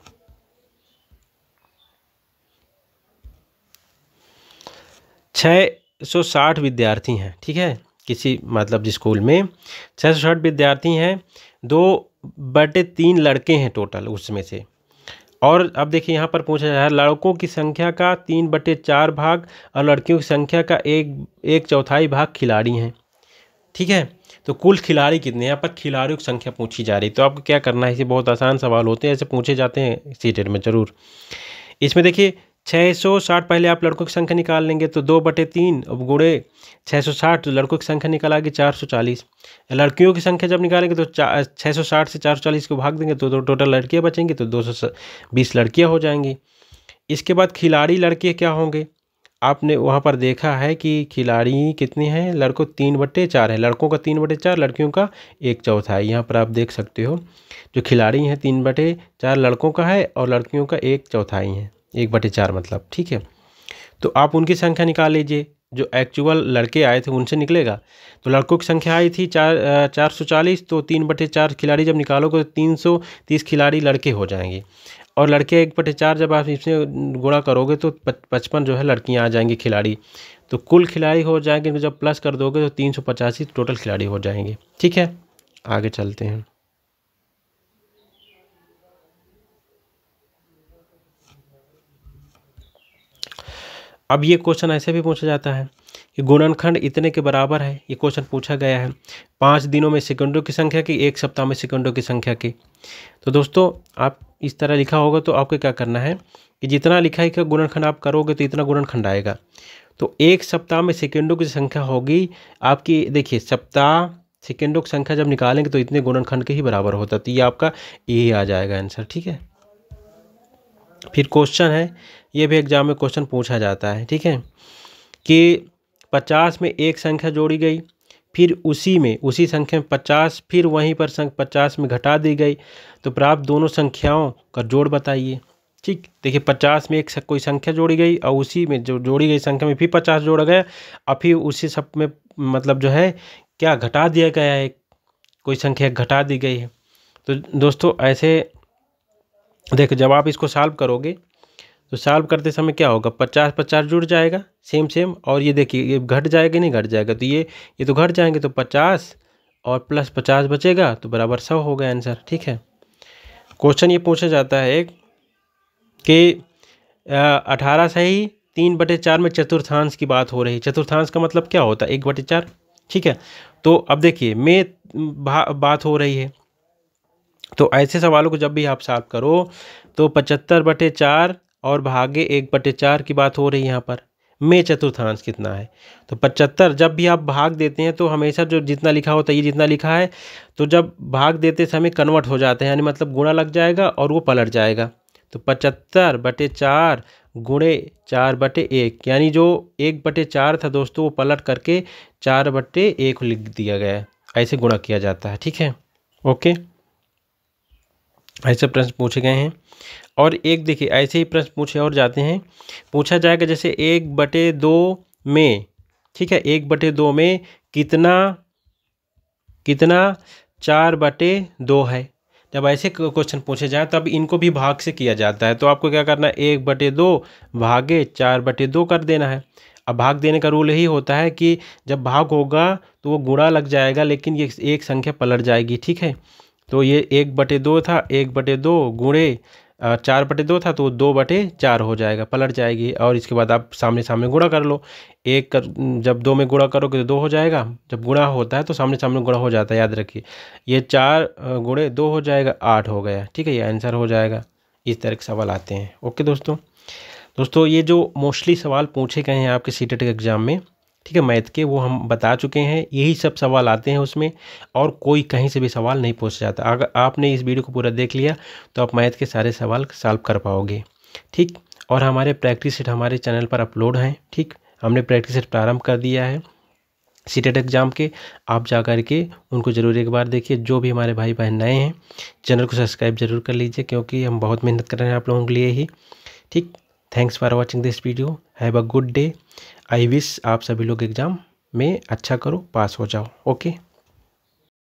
660 विद्यार्थी हैं, ठीक है, किसी मतलब स्कूल में 660 विद्यार्थी हैं, 2/3 लड़के हैं टोटल उसमें से। और अब देखिए यहाँ पर पूछा जा रहा है लड़कों की संख्या का 3/4 भाग और लड़कियों की संख्या का एक चौथाई भाग खिलाड़ी हैं, ठीक है। तो कुल खिलाड़ी कितने हैं, यहाँ पर खिलाड़ियों की संख्या पूछी जा रही। तो आपको क्या करना है, इसे बहुत आसान सवाल होते हैं, ऐसे पूछे जाते हैं सीटेट में ज़रूर। इसमें देखिए 660, पहले आप लड़कों की संख्या निकाल लेंगे तो 2/3 अब गुणे 660, तो लड़कों की संख्या निकल आएगी 440। लड़कियों की संख्या जब निकालेंगे तो 660 से 440 को भाग देंगे तो टोटल लड़कियां बचेंगी, तो 220 लड़कियां हो जाएंगी। इसके बाद खिलाड़ी लड़के क्या होंगे, आपने वहाँ पर देखा है कि खिलाड़ी कितने हैं, लड़कों 3/4 है, लड़कों का 3/4, लड़कियों का 1/4। यहाँ पर आप देख सकते हो जो खिलाड़ी हैं 3/4 लड़कों का है और लड़कियों का 1/4 है, 1/4 मतलब, ठीक है। तो आप उनकी संख्या निकाल लीजिए, जो एक्चुअल लड़के आए थे उनसे निकलेगा। तो लड़कों की संख्या आई थी 440, तो 3/4 खिलाड़ी जब निकालोगे तो 330 खिलाड़ी लड़के हो जाएंगे, और लड़के 1/4 जब आप इसमें गुणा करोगे तो 55 जो है लड़कियां आ जाएंगी खिलाड़ी। तो कुल खिलाड़ी हो जाएंगे, जब प्लस कर दोगे तो 385 टोटल खिलाड़ी हो जाएंगे, ठीक है। आगे चलते हैं। अब ये क्वेश्चन ऐसे भी पूछा जाता है कि गुणनखंड इतने के बराबर है, ये क्वेश्चन पूछा गया है 5 दिनों में सेकंडों की संख्या की, 1 सप्ताह में सेकंडों की संख्या की। तो दोस्तों आप इस तरह लिखा होगा तो आपको क्या करना है कि जितना लिखा है कि गुणनखंड आप करोगे तो इतना गुणनखंड आएगा। तो 1 सप्ताह में सेकंडों की संख्या होगी आपकी, देखिए सप्ताह सेकंडों की संख्या जब निकालेंगे तो इतने गुणनखंड के ही बराबर होता है, तो ये आपका यही आ जाएगा आंसर, ठीक है। फिर क्वेश्चन है, ये भी एग्जाम में क्वेश्चन पूछा जाता है, ठीक है, कि 50 में एक संख्या जोड़ी गई, फिर उसी संख्या में 50 फिर वहीं पर 50 में घटा दी गई, तो प्राप्त दोनों संख्याओं का जोड़ बताइए, ठीक। देखिए 50 में कोई संख्या जोड़ी गई और उसी में जो जोड़ी गई संख्या में फिर 50 जोड़ा गया और फिर उसी सब में मतलब जो है क्या घटा दिया गया है, कोई संख्या घटा दी गई है। तो दोस्तों ऐसे देखो जब आप इसको सॉल्व करोगे तो सॉल्व करते समय क्या होगा, 50 जुड़ जाएगा सेम, और ये देखिए ये घट जाएगा नहीं घट जाएगा, तो ये तो घट जाएंगे, तो 50 और प्लस 50 बचेगा तो बराबर 100 हो गया आंसर, ठीक है। क्वेश्चन ये पूछा जाता है एक कि 18 से ही 3/4 में चतुर्थांश की बात हो रही है। चतुर्थांश का मतलब क्या होता है, 1/4, ठीक है। तो अब देखिए में बात हो रही है, तो ऐसे सवालों को जब भी आप सॉल्व करो तो 75/4 और भागे 1/4 की बात हो रही है। यहाँ पर में चतुर्थांश कितना है, तो 75 जब भी आप भाग देते हैं तो हमेशा जो जितना लिखा होता है, ये जितना लिखा है, तो जब भाग देते समय कन्वर्ट हो जाते हैं, यानी मतलब गुणा लग जाएगा और वो पलट जाएगा। तो 75/4 गुणे 4/1, यानी जो 1/4 था दोस्तों वो पलट करके 4/1 लिख दिया गया है, ऐसे गुणा किया जाता है, ठीक है। ओके, ऐसे प्रश्न पूछे गए हैं। और एक देखिए ऐसे ही प्रश्न पूछे और जाते हैं, पूछा जाएगा जैसे 1/2 में, ठीक है, 1/2 में कितना कितना 4/2 है। जब ऐसे क्वेश्चन पूछे जाए तब इनको भी भाग से किया जाता है। तो आपको क्या करना है, 1/2 भागे 4/2 कर देना है। अब भाग देने का रूल यही होता है कि जब भाग होगा तो वो गुणा लग जाएगा, लेकिन ये एक संख्या पलट जाएगी, ठीक है। तो ये 1/2 था, 1/2 गुणे 4/2 था तो 2/4 हो जाएगा, पलट जाएगी। और इसके बाद आप सामने सामने गुणा कर लो। जब 2 में गुणा करोगे तो 2 हो जाएगा। जब गुणा होता है तो सामने सामने गुणा हो जाता है, याद रखिए। ये 4 गुणे 2 हो जाएगा, 8 हो गया, ठीक है, ये आंसर हो जाएगा। इस तरह के सवाल आते हैं। ओके दोस्तों ये जो मोस्टली सवाल पूछे गए हैं आपके सीटेट एग्जाम में, ठीक है, मैथ के, वो हम बता चुके हैं। यही सब सवाल आते हैं उसमें, और कोई कहीं से भी सवाल नहीं पूछ जाता। अगर आपने इस वीडियो को पूरा देख लिया तो आप मैथ के सारे सवाल सॉल्व कर पाओगे, ठीक। और हमारे प्रैक्टिस सेट हमारे चैनल पर अपलोड हैं, ठीक। हमने प्रैक्टिस सेट प्रारंभ कर दिया है सीटेट एग्जाम के। आप जा कर के उनको ज़रूर एक बार देखिए। जो भी हमारे भाई बहन नए हैं, चैनल को सब्सक्राइब जरूर कर लीजिए, क्योंकि हम बहुत मेहनत कर रहे हैं आप लोगों के लिए ही, ठीक। Thanks for watching this video, have a good day. I wish आप सभी लोग एग्ज़ाम में अच्छा करो, पास हो जाओ। ओके।